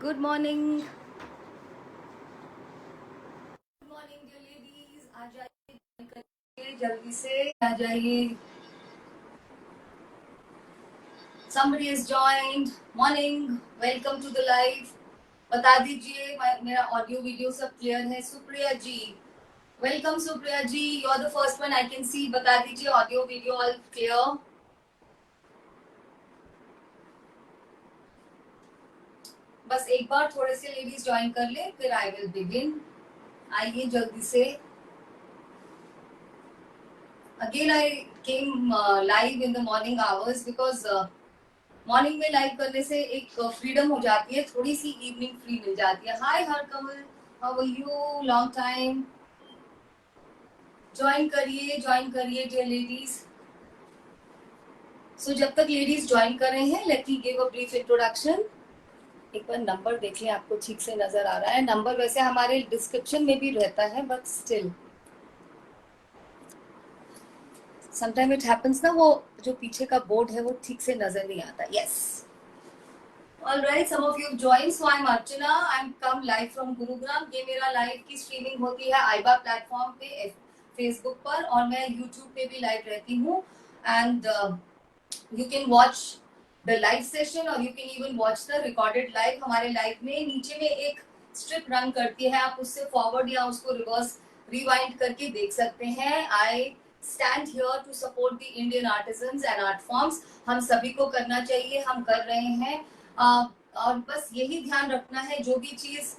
Good morning, good morning dear ladies. आ जाइए, join करिए, जल्दी से आ जाइए। Somebody is joined. Morning, welcome to the live. बता दीजिए मेरा ऑडियो वीडियो सब क्लियर है। Supriya ji, welcome Supriya ji, you are the first one I can see. बता दीजिए ऑडियो वीडियो ऑल क्लियर। बस एक बार थोड़े से लेडीज ज्वाइन कर ले, फिर आई विल बिगिन। आइए जल्दी से। Again I came live in the morning hours because morning में लाइव करने से एक फ्रीडम हो जाती है, थोड़ी सी इवनिंग फ्री मिल जाती है। Hi Harkamal, how are you, long time. Join करिए डियर लेडीज। सो जब तक लेडीज ज्वाइन कर रहे हैं, let me give a brief introduction. एक बार नंबर देख लें, आपको ठीक से नजर आ रहा है? नंबर वैसे हमारे डिस्क्रिप्शन में भी रहता है, but still sometime it happens ना, वो जो पीछे का बोर्ड है वो ठीक से नजर नहीं आता। Yes, Alright, some of you have joined. So I'm Archana. I'm come live from Gurugram. ये मेरा लाइव की स्ट्रीमिंग होती है आईबा प्लेटफॉर्म पे, फेसबुक पर, और मैं यूट्यूब पे भी लाइव रहती हूँ। And you can watch the live session और you can even watch the recorded live. हमारे लाइव में नीचे में एक स्ट्रिप रन करती है, आप उससे फॉरवर्ड या उसको रिवर्स रिवाइंड करके देख सकते हैं। I stand here to support the Indian artisans and art forms. हम सभी को करना चाहिए, हम कर रहे हैं। और बस यही ध्यान रखना है, जो भी चीज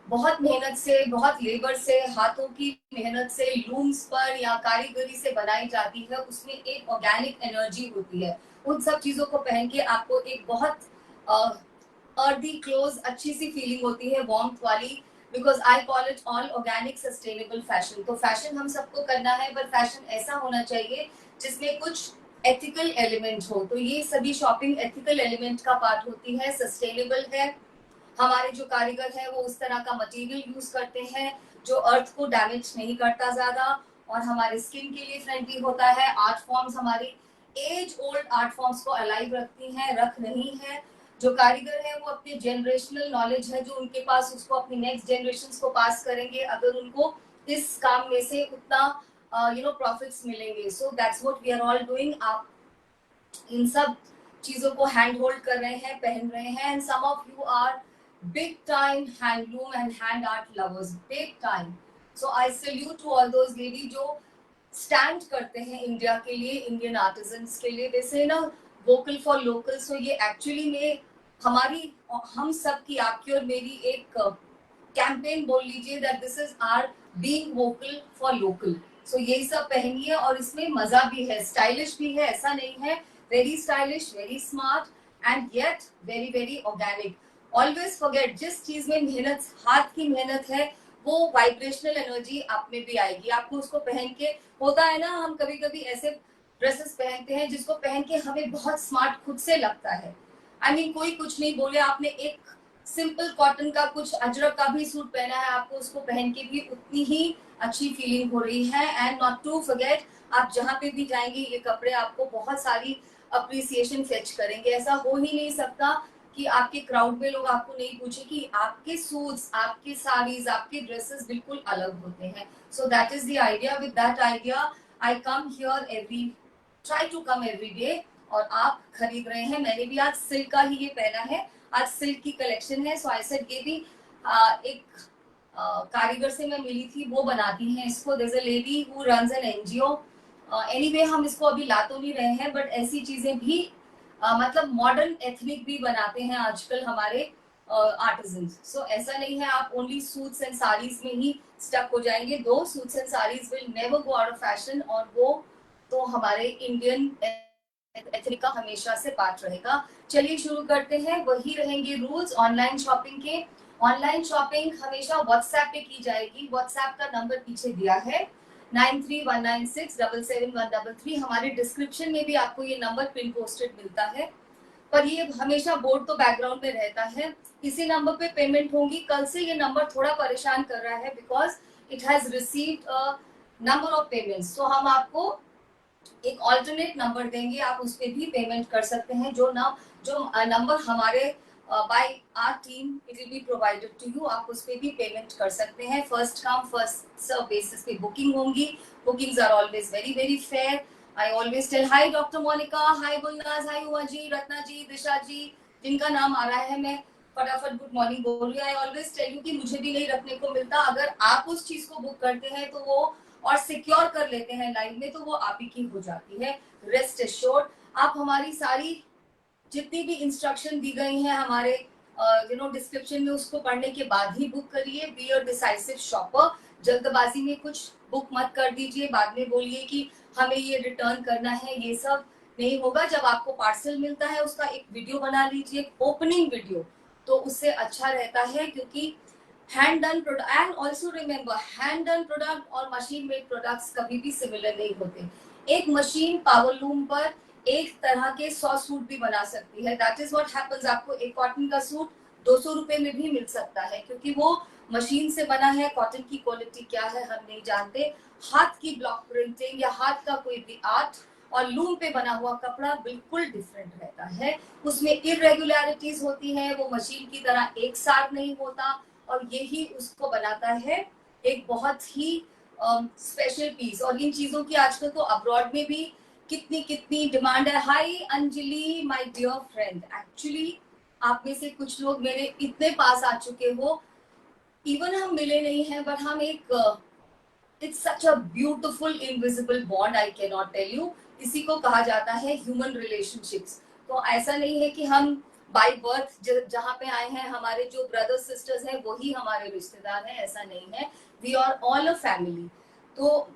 बहुत मेहनत से, बहुत लेबर से, हाथों की मेहनत से, लूम्स पर या कारीगरी से बनाई जाती है, उसमें एक ऑर्गेनिक एनर्जी होती है। उन सब चीजों को पहन के आपको एक बहुत अर्दी क्लोज अच्छी सी फीलिंग होती है, वार्मथ वाली। Because I call it all organic sustainable fashion. तो फैशन हम सबको करना है, पर फैशन ऐसा होना चाहिए जिसमें कुछ एथिकल एलिमेंट हो। तो ये सभी शॉपिंग एथिकल एलिमेंट का पार्ट होती है, सस्टेनेबल है। हमारे जो कारीगर है वो उस तरह का मटेरियल यूज करते हैं जो अर्थ को डैमेज नहीं करता ज्यादा, और हमारे स्किन के लिए फ्रेंडली होता है। आर्ट फॉर्म्स हमारी एज ओल्ड आर्ट फॉर्म्स को अलाइव रखती हैं, रख रही हैं। जो कारीगर है वो अपने जनरेशनल नॉलेज है जो उनके पास, उसको अपनी नेक्स्ट जनरेशन को पास करेंगे, अगर उनको इस काम में से उतना प्रॉफिट्स मिलेंगे। So that's what we are all doing. आप इन सब चीजों को हैंड होल्ड कर रहे हैं, पहन रहे हैं। And some of you are big time handloom and hand art lovers, big time. So I salute to all those ladies जो स्टैंड करते हैं इंडिया के लिए, इंडियन आर्टिजन्स के लिए। वैसे ना वोकल फॉर लोकल, सो ये एक्चुअली में हमारी, हम सब की, आपकी और मेरी एक कैंपेन बोल लीजिए, that this is are being vocal for local. So यही सब पहनिए, और इसमें मजा भी है, स्टाइलिश भी है, ऐसा नहीं है। Very stylish, very smart, and yet very very organic. Always forget, जिस चीज में मेहनत, हाथ की मेहनत है, वो वाइब्रेशनल एनर्जी आप में भी आएगी। आपको उसको पहन के, होता है ना, हम कभी कभी ऐसे ड्रेसेस पहनते हैं जिसको पहन के हमें बहुत स्मार्ट खुद से लगता है। आई मीन कोई कुछ नहीं बोले, आपने एक सिंपल कॉटन का कुछ अजरक का भी सूट पहना है, आपको उसको पहन के भी उतनी ही अच्छी फीलिंग हो रही है। एंड नॉट टू फॉरगेट, आप जहां पे भी जाएंगे ये कपड़े आपको बहुत सारी अप्रिसिएशन फेच करेंगे। ऐसा हो ही नहीं सकता कि आपके क्राउड में लोग आपको नहीं पूछे कि आपके सूट्स, आपके साड़ीज, आपके ड्रेसेस बिल्कुल अलग होते हैं। So that is the idea. With that idea I come here every, try to come every day. और आप खरीद रहे हैं, मैंने भी आज सिल्क का ही ये पहना है, आज सिल्क की कलेक्शन है। सो आई सेड ये भी एक कारीगर से मैं मिली थी, वो बनाती हैं इसको। There is a lady who runs an NGO. Anyway हम इसको अभी ला तो नहीं रहे हैं, बट ऐसी चीजें भी मतलब मॉडर्न एथनिक भी बनाते हैं आजकल हमारे आर्टिजन्स। सो ऐसा नहीं है आप ओनली सूट्स एंड साड़ीज में ही स्टक हो जाएंगे। दो suits and saris will never go out of fashion, और वो तो हमारे इंडियन एथनिक का हमेशा से पार्ट रहेगा। चलिए शुरू करते हैं। वही रहेंगे रूल्स ऑनलाइन शॉपिंग के। ऑनलाइन शॉपिंग हमेशा व्हाट्सएप पे की जाएगी। व्हाट्सएप का नंबर पीछे दिया है, 9319677133। हमारे डिस्क्रिप्शन में भी आपको ये नंबर पिन पोस्टेड मिलता है, पर ये हमेशा बोर्ड तो बैकग्राउंड में रहता है। इसी नंबर पे पेमेंट होगी। कल से ये नंबर थोड़ा परेशान कर रहा है because it has received a number of payments. तो हम आपको एक ऑल्टरनेट नंबर देंगे, आप उस पर भी पेमेंट कर सकते हैं। जो नंबर हमारे by our team, it will be provided to you. आप उस पर भी पेमेंट कर सकते हैं। First come first serve basis पे बुकिंग होंगी। Bookings are always very very fair. I always tell hi doctor Monica, hi Gulnaz, hi Uma ji, Ratna ji, Disha ji, जिनका नाम आ रहा है मैं फटाफट गुड मॉर्निंग बोल रही हूँ। आई ऑलवेज टेल यू कि मुझे भी नहीं रखने को मिलता। अगर आप उस चीज को बुक करते हैं तो वो और सिक्योर कर लेते हैं लाइन में, तो वो आप ही की हो जाती है। Rest assured. आप हमारी सारी जितनी भी इंस्ट्रक्शन दी गई हैं हमारे डिस्क्रिप्शन में, उसको पढ़ने के बाद ही बुक करिए। Be a decisive shopper. जल्दबाजी में कुछ बुक मत कर दीजिए, बाद में बोलिए कि हमें ये रिटर्न करना है। ये सब नहीं होगा। जब आपको पार्सल मिलता है उसका एक वीडियो बना लीजिए, ओपनिंग वीडियो, तो उससे अच्छा रहता है। क्योंकि hand done product, and also remember, hand done product और मशीन मेड प्रोडक्ट्स कभी भी सिमिलर नहीं होते। एक मशीन पावर लूम पर एक तरह के 100 सूट भी बना सकती है। That is what happens. आपको एक कॉटन का सूट 200 रुपए में भी मिल सकता है, क्योंकि वो मशीन से बना है। कॉटन की क्वालिटी क्या है हम नहीं जानते। हाथ की ब्लॉक प्रिंटिंग या हाथ का कोई भी आर्ट और लूम पे बना हुआ कपड़ा बिल्कुल डिफरेंट रहता है। उसमें इरेगुलरिटीज होती है, वो मशीन की तरह एक साथ नहीं होता, और यही उसको बनाता है एक बहुत ही स्पेशल पीस। और इन चीजों की आजकल तो अब्रॉड में भी कितनी कितनी डिमांड है। Hi Anjali my dear friend, actually आप में से कुछ लोग मेरे इतने पास आ चुके हो, इवन हम मिले नहीं हैं, बट हम एक it's such a beautiful invisible bond, I can not tell you. इसी को कहा जाता है ह्यूमन रिलेशनशिप्स। तो ऐसा नहीं है कि हम बाय बर्थ जहाँ पे आए हैं हमारे जो ब्रदर्स सिस्टर्स हैं वही हमारे रिश्तेदार हैं, ऐसा नहीं है। We are all a family. तो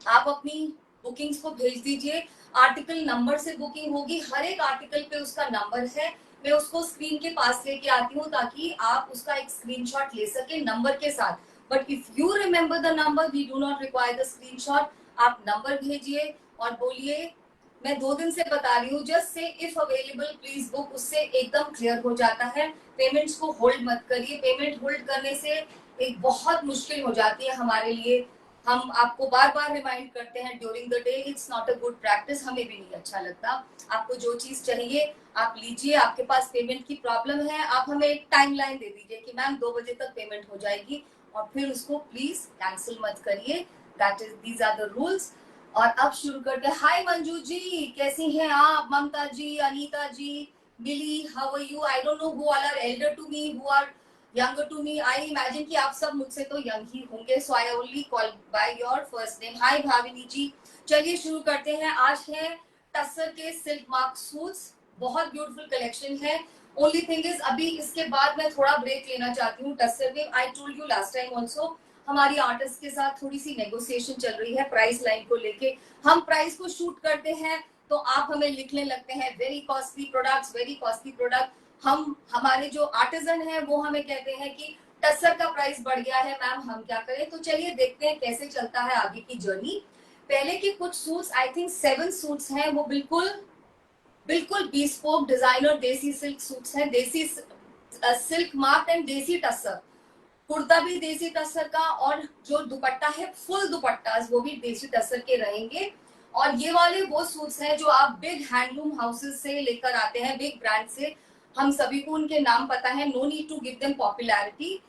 आप अपनी बुकिंग्स को भेज दीजिए। आर्टिकल नंबर से बुकिंग होगी। हर एक आर्टिकल पे उसका नंबर है। मैं उसको स्क्रीन के पास लेके आती हूँ ताकि आप उसका एक स्क्रीनशॉट ले सके नंबर के साथ। But if you remember the number, we do not require the screenshot. आप नंबर भेजिए और बोलिए मैं 2 दिन से बता रही हूँ, just say if available please book. उससे एकदम क्लियर हो जाता है। पेमेंट्स को होल्ड मत करिए। पेमेंट होल्ड करने से एक बहुत मुश्किल हो जाती है हमारे लिए। हम आपको बार बार रिमाइंड करते हैं during the day, it's not a good practice. हमें भी नहीं अच्छा लगता। आपको जो चीज चाहिए आप लीजिए। आपके पास पेमेंट की प्रॉब्लम है, आप हमें एक टाइमलाइन दे दीजिए कि मैम 2 बजे तक पेमेंट हो जाएगी, और फिर उसको प्लीज कैंसिल मत करिए। That is these are the rules. और अब शुरू करते हैं। हाय मंजू जी, कैसी हैं आप? Mamta ji, Anita ji, Mili, how are you? I don't know who all are elder to me, who are younger to me. I imagine कि आप सब मुझसे तो यंग ही होंगे, so I only call by your first name. Hi Bhavini जी। चलिए शुरू करते हैं। आज है टसर के सिल्क मार्क सूट्स। बहुत ब्यूटीफुल कलेक्शन है। ओनली थिंग इज अभी इसके बाद मैं थोड़ा ब्रेक लेना चाहती हूँ टसर में। I told you last time also, हमारी आर्टिस्ट के साथ थोड़ी सी नेगोशिएशन चल रही है प्राइस लाइन को लेके। हम प्राइस को शूट करते हैं तो आप हमें लिखने लगते हैं very costly products, very costly product. हम हमारे जो आर्टिजन है वो हमें कहते हैं कि टसर का प्राइस बढ़ गया है मैम, हम क्या करें। तो चलिए देखते हैं कैसे चलता है आगे की जर्नी। पहले के कुछ सूट्स, आई थिंक 7 सूट्स हैं, वो बिल्कुल बिल्कुल bespoke डिजाइनर देसी सिल्क सूट्स हैं। देसी सिल्क मार्क एंड देसी टसर। कुर्ता भी देसी टसर का, और जो दुपट्टा है फुल दुपट्टा वो भी देसी टसर के रहेंगे। और ये वाले वो सूट्स हैं जो आप बिग हैंडलूम हाउसेस से लेकर आते हैं, बिग ब्रांड से। हम सभी को उनके नाम पता है, no need to give them popularity.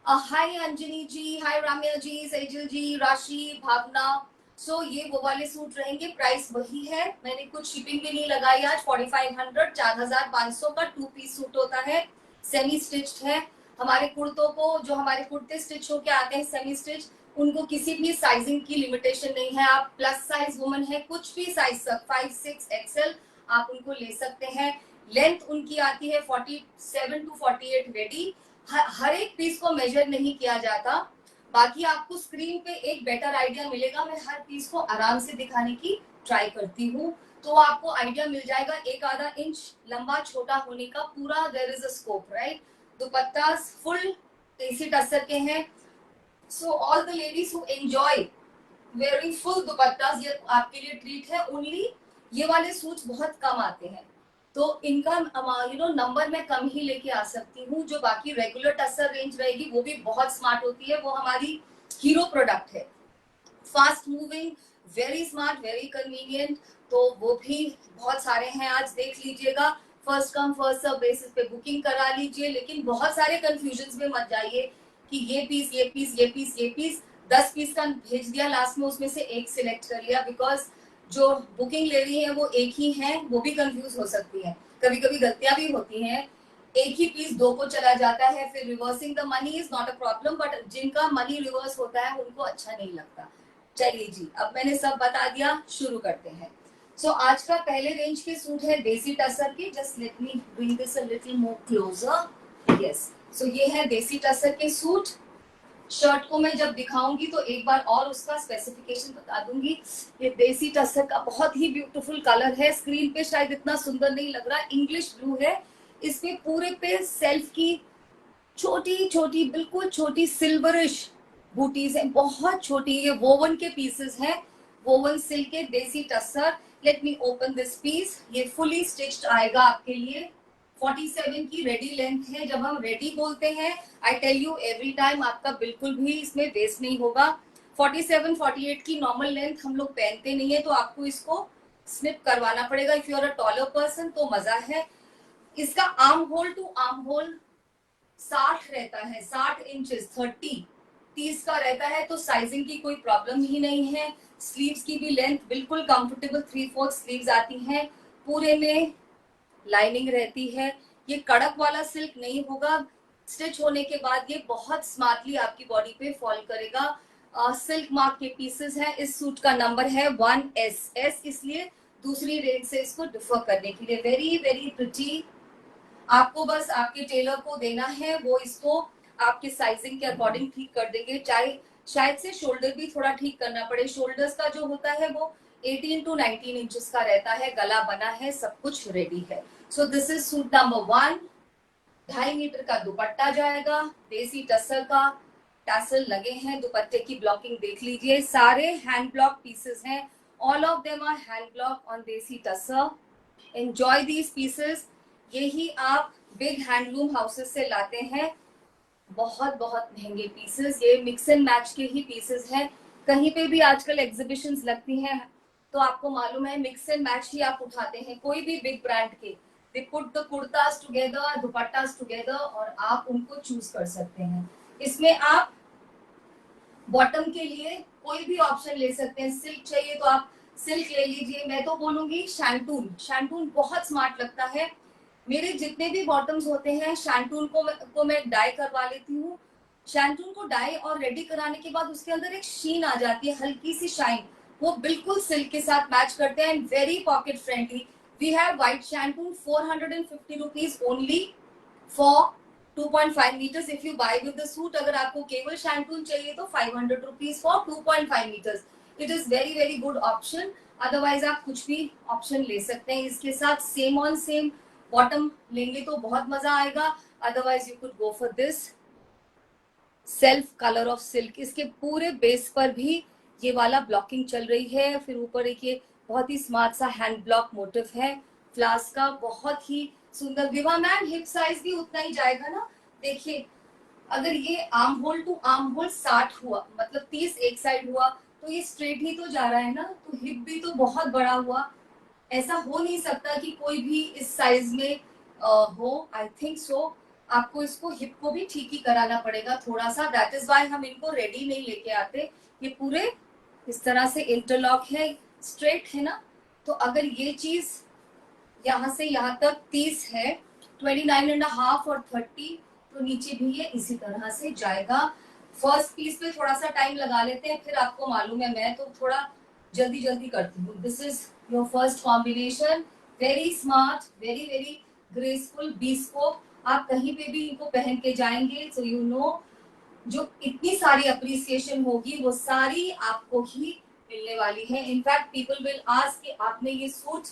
Hi Anjani ji, hi Ramya ji, Sejal ji, Rashi, Bhavna. सो ये वो वाले सूट रहेंगे। प्राइस वही है, मैंने कुछ शिपिंग भी नहीं लगाई आज। 4500, 4500 का 2 पीस सूट होता है, सेमी स्टिच्ड है। हमारे कुर्तों को, जो हमारे कुर्ते स्टिच होके आते हैं सेमी स्टिच, उनको किसी भी साइजिंग की लिमिटेशन नहीं है। आप प्लस साइज वुमन है, कुछ भी साइज तक 5, 6 एक्सएल आप उनको ले सकते हैं। लेंथ उनकी आती है 47 टू 48 रेडी। हर एक पीस को मेजर नहीं किया जाता। बाकी आपको स्क्रीन पे एक बेटर आइडिया मिलेगा। मैं हर पीस को आराम से दिखाने की ट्राई करती हूँ, तो आपको आइडिया मिल जाएगा। एक आधा इंच लंबा छोटा होने का पूरा there is a scope, right. दुपट्टा फुल देसी टसर के हैं। So all the ladies who enjoy wearing full dupattas, ये आपके लिए ट्रीट है। ओनली ये वाले सूट्स बहुत कम आते हैं, तो इनका नंबर मैं कम ही लेके आ सकती हूँ। जो बाकी रेगुलर टसर रेंज रहेगी वो भी बहुत स्मार्ट होती है, वो हमारी हीरो प्रोडक्ट है। Fast moving, very smart, very convenient, तो वो भी बहुत सारे हैं, आज देख लीजिएगा। First come first serve basis पे बुकिंग करा लीजिए, लेकिन बहुत सारे कंफ्यूजन में मत जाइए कि ये पीस ये पीस ये पीस ये पीस 10 पीस का भेज दिया, लास्ट में उसमें से एक सिलेक्ट कर लिया, बिकॉज जो बुकिंग ले रही है वो एक ही है, वो भी कंफ्यूज हो सकती है, कभी कभी गलतियां भी होती हैं, एक ही पीस दो को चला जाता है, फिर reversing the money is not a problem, but जिनका मनी रिवर्स होता है उनको अच्छा नहीं लगता। चलिए जी, अब मैंने सब बता दिया, शुरू करते हैं। सो आज का पहले रेंज के सूट है देसी टसर के, just let me bring this a little more closer. Yes, so ये है देसी टसर के सूट। शर्ट को मैं जब दिखाऊंगी तो एक बार और उसका स्पेसिफिकेशन बता दूंगी। ये देसी टसर का बहुत ही ब्यूटीफुल कलर है, स्क्रीन पे शायद इतना सुंदर नहीं लग रहा, इंग्लिश ब्लू है, इसमें पूरे पे सेल्फ की छोटी छोटी बिल्कुल छोटी सिल्वरिश बूटीज है, बहुत छोटी, ये वोवन के पीसेस हैं, वोवन सिल्क के देसी tussar. Let me open this piece, ये फुली स्टिच्ड आएगा आपके लिए, 47 की रेडी लेंथ है। जब हम रेडी बोलते हैं, I tell you every time, आपका बिल्कुल भी इसमें वेस्ट नहीं होगा। 47 48 की नॉर्मल लेंथ हम लोग पहनते नहीं है, तो आपको इसको स्निप करवाना पड़ेगा। If you are a taller person तो मजा है। इसका arm hole to arm hole 60 रहता है, 60 इंचेस, 30 का रहता है, तो साइजिंग की कोई प्रॉब्लम ही नहीं है। स्लीव्स की भी लेंथ बिल्कुल कंफर्टेबल 3/4 स्लीव्स आती हैं, पूरे में लाइनिंग रहती है। ये कड़क वाला सिल्क नहीं होगा, स्टिच होने के बाद ये बहुत स्मार्टली आपकी बॉडी पे फॉल करेगा। सिल्क मार्क के पीसेस हैं। इस सूट का नंबर है 1SS, इसलिए दूसरी रेंज से इसको डिफर करने के लिए वेरी वेरी प्रिटी। आपको बस आपके टेलर को देना है, वो इसको आपके साइजिंग के अकॉर्डिंग ठीक कर देंगे। चाहे शायद से शोल्डर भी थोड़ा ठीक करना पड़े, शोल्डर्स का जो होता है वो 18 to 19 इंचेस का रहता है, गला बना है, सब कुछ रेडी है। So this is suit number 1। 2.5 metre का दुपट्टा जाएगा, देसी टसर का, टैसल लगे हैं, दुपट्टे की ब्लॉकिंग देख लीजिए, सारे हैंड ब्लॉक पीसेस हैं, all of them are hand block on देसी टसर। एंजॉय दीज पीसेस, यही आप बिग हैंडलूम हाउसेस से लाते हैं, बहुत बहुत महंगे पीसेस, ये मिक्स एंड मैच के ही पीसेस हैं। कहीं पे भी आजकल एग्जीबिशंस लगती हैं तो आपको मालूम है मिक्स एंड मैच ही आप उठाते हैं, कोई भी बिग ब्रांड के, they put the kurtas together, दुपट्टास together, और आप उनको चूज कर सकते हैं। इसमें आप बॉटम के लिए कोई भी ऑप्शन ले सकते हैं, सिल्क चाहिए तो आप सिल्क ले लीजिए, मैं तो बोलूंगी शैंटून, शैंटून बहुत स्मार्ट लगता है। मेरे जितने भी बॉटम्स होते हैं शैंटून को मैं डाई करवा लेती हूँ। शैंटून को डाई और रेडी कराने के बाद उसके अंदर एक शीन आ जाती है, हल्की सी शाइन, वो बिल्कुल सिल्क के साथ मैच करते हैं and very pocket friendly. We have white shantoon 450 rupees only for 2.5 metres if you buy with the suit. अगर आपको केवल शैंटून चाहिए तो 500 rupees for 2.5 metres. It is very very good option. Otherwise आप कुछ भी ऑप्शन ले सकते हैं इसके साथ, सेम ऑन सेम बॉटम लेंगे तो बहुत मजा आएगा। Otherwise you could go for this self colour of silk, इसके पूरे बेस पर भी ये वाला ब्लॉकिंग चल रही है, फिर ऊपर एक ये बहुत ही स्मार्ट सा हैंड ब्लॉक मोटिव है फ्लास का, बहुत ही सुंदर। विवा मैम हिप साइज भी उतना ही जाएगा ना, देखिए अगर ये arm hole to arm hole 60 हुआ, मतलब 30 एक साइड हुआ, तो ये स्ट्रेट ही तो जा रहा है ना, तो हिप भी तो बहुत बड़ा हुआ, ऐसा हो नहीं सकता कि कोई भी इस साइज में हो। आई थिंक सो आपको इसको हिप को भी ठीक ही कराना पड़ेगा थोड़ा सा, दैट इज वाई हम इनको रेडी नहीं लेके आते। ये पूरे इस तरह से इंटरलॉक है, स्ट्रेट है ना, तो अगर ये चीज यहाँ से यहाँ तक 30 है, 29.5 और 30, तो नीचे भी ये इसी तरह से जाएगा। फर्स्ट पीस पे थोड़ा सा टाइम लगा लेते हैं, फिर आपको मालूम है मैं तो थोड़ा जल्दी जल्दी करती हूँ। This is your first combination, very smart, very very graceful, bespoke. आप कहीं पे भी इनको पहन के जाएंगे तो यू नो जो इतनी सारी अप्रिसिएशन होगी वो सारी आपको ही मिलने वाली है। इनफैक्ट पीपल विल आस्क कि आपने ये सूट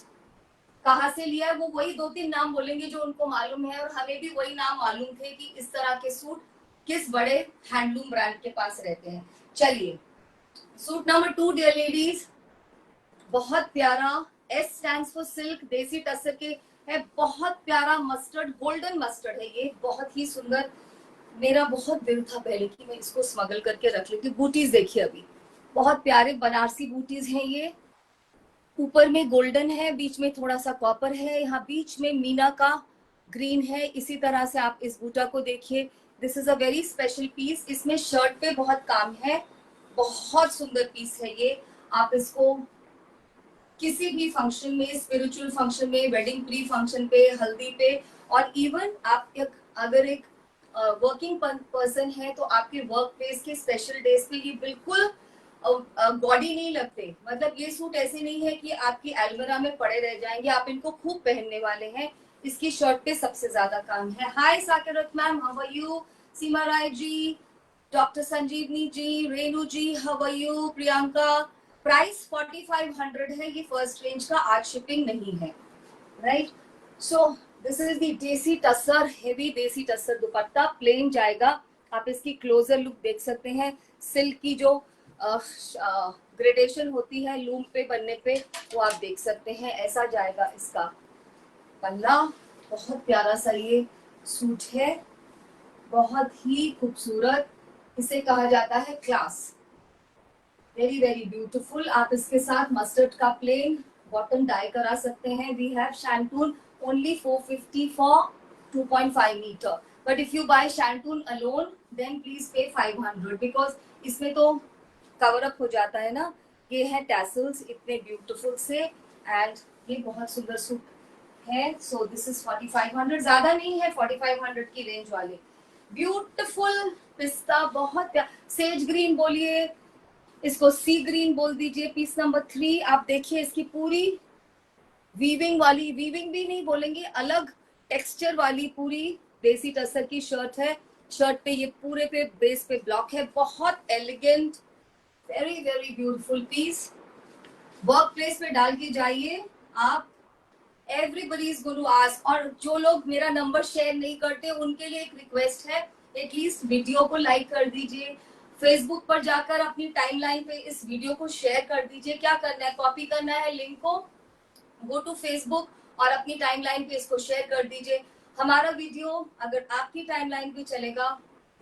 कहाँ से लिया है, वो वही 2-3 नाम बोलेंगे जो उनको मालूम है, और हमें भी वही नाम मालूम थे कि इस तरह के सूट किस बड़े हैंडलूम ब्रांड के पास रहते हैं। चलिए सूट नंबर 2 डियर लेडीज, बहुत प्यारा, एस स्टैंड्स फॉर सिल्क, देसी टसर के है, बहुत प्यारा मस्टर्ड, गोल्डन मस्टर्ड है ये, बहुत ही सुंदर। मेरा बहुत दिल था पहले कि मैं इसको स्मगल करके रख लेती। बूटीज देखिए अभी, बहुत प्यारे बनारसी बूटीज हैं ये, ऊपर में गोल्डन है, बीच में थोड़ा सा कॉपर है, यहाँ बीच में मीना का ग्रीन है। इसी तरह से आप इस बूटा को देखिए, this is a very special piece. इसमें शर्ट पे बहुत काम है, बहुत सुंदर पीस है ये। आप इसको किसी भी फंक्शन में, स्पिरिचुअल फंक्शन में, वेडिंग प्री फंक्शन पे, हल्दी पे, और इवन आप अगर एक वर्किंग पर्सन है तो आपके वर्क प्लेस के स्पेशल डेज पे ये बिल्कुल बॉडी नहीं लगते। मतलब ये सूट ऐसे नहीं है कि आपकी अलमीरा में पड़े रह जाएंगे, आप इनको खूब पहनने वाले हैं। इसकी शर्ट पे सबसे ज्यादा काम है। Hi Sakirat ma'am, how are you? Seema Rai ji, doctor Sanjeevani ji, Renu ji, how are you? Priyanka. Price 4500 है, ये फर्स्ट रेंज का, आज शिपिंग नहीं है, right? So this is the देसी टसर, हेवी देसी टसर दुपट्टा, प्लेन जाएगा। आप इसकी क्लोजर लुक देख सकते हैं। सिल्क की जो ग्रेडेशन होती है लूम पे बनने पे, वो आप देख सकते हैं। ऐसा जाएगा इसका पल्ला। बहुत प्यारा सा ये सूट है, बहुत ही खूबसूरत। इसे कहा जाता है क्लास, वेरी वेरी ब्यूटीफुल। आप इसके साथ मस्टर्ड का प्लेन बॉटम डाई करा सकते हैं। We have shantoon only 450 for 2.5 metre, but if you buy shantoon alone then please pay 500, because इसमें तो कवर अप हो जाता है ना। ये है टैसल्स इतने ब्यूटीफुल से, एंड ये बहुत सुंदर सूट है। सो दिस इज 4500, ज्यादा नहीं है 4500 की रेंज वाले। ब्यूटीफुल पिस्ता, बहुत सेज ग्रीन बोलिए, इसको सी ग्रीन बोल दीजिए। पीस नंबर 3 आप देखिए, इसकी पूरी वीविंग वाली, वीविंग भी नहीं बोलेंगे, अलग टेक्सचर वाली पूरी देसी टसर की शर्ट है। शर्ट पे ये पूरे पे बेस पे ब्लॉक है, बहुत elegant, very very beautiful piece. Work place पे डाल के जाइए आप, everybody is going to ask. और जो लोग मेरा नंबर शेयर नहीं करते उनके लिए एक रिक्वेस्ट है, एटलीस्ट वीडियो को लाइक कर दीजिए। फेसबुक पर जाकर अपनी टाइमलाइन पे इस वीडियो को शेयर कर दीजिए। क्या करना है, कॉपी करना है लिंक को, गो टू फेसबुक और अपनी टाइमलाइन पे इसको शेयर कर दीजिए। हमारा वीडियो अगर आपकी टाइमलाइन पे चलेगा,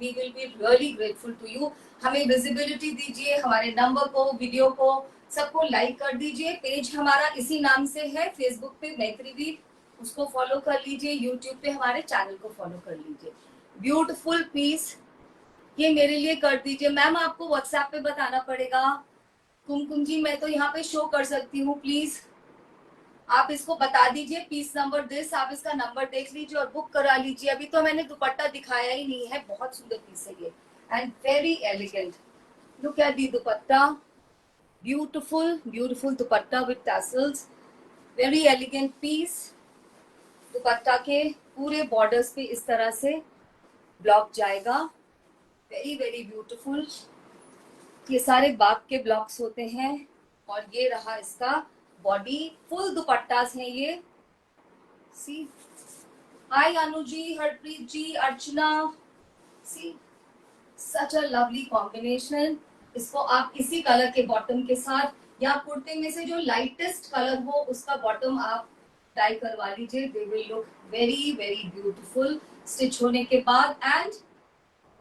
we will be really grateful to you. हमें विजिबिलिटी दीजिए, हमारे नंबर को, वीडियो को, सबको लाइक कर दीजिए। पेज हमारा इसी नाम से है, फेसबुक पे मैत्रीवीर, उसको फॉलो कर लीजिए। यूट्यूब पे हमारे चैनल को फॉलो कर लीजिए। ब्यूटीफुल पीस ये मेरे लिए कर दीजिए। मैम आपको व्हाट्सएप पे बताना पड़ेगा। कुमकुम जी मैं तो यहाँ पे शो कर सकती हूँ, प्लीज आप इसको बता दीजिए पीस नंबर दिस, आप इसका नंबर देख लीजिए और बुक करा लीजिए। अभी तो मैंने दुपट्टा दिखाया ही नहीं है, बहुत सुंदर पीस है ये and very elegant. Look at the dupatta, beautiful beautiful dupatta with tassels, very elegant piece. Dupatta के पूरे बॉर्डर्स पे इस तरह से ब्लॉक जाएगा, वेरी वेरी ब्यूटीफुल। ये सारे बाग के ब्लॉक्स होते हैं और ये रहा इसका बॉडी, फुल दुपट्टास हैं ये। सी, हाय अनु जी, हरप्रीत जी, अर्चना, सी सच अ लवली कॉम्बिनेशन। इसको आप इसी कलर के बॉटम के साथ, या कुर्ते में से जो लाइटेस्ट कलर हो उसका बॉटम आप टाई करवा लीजिए। They will look very very beautiful stitch होने के बाद। एंड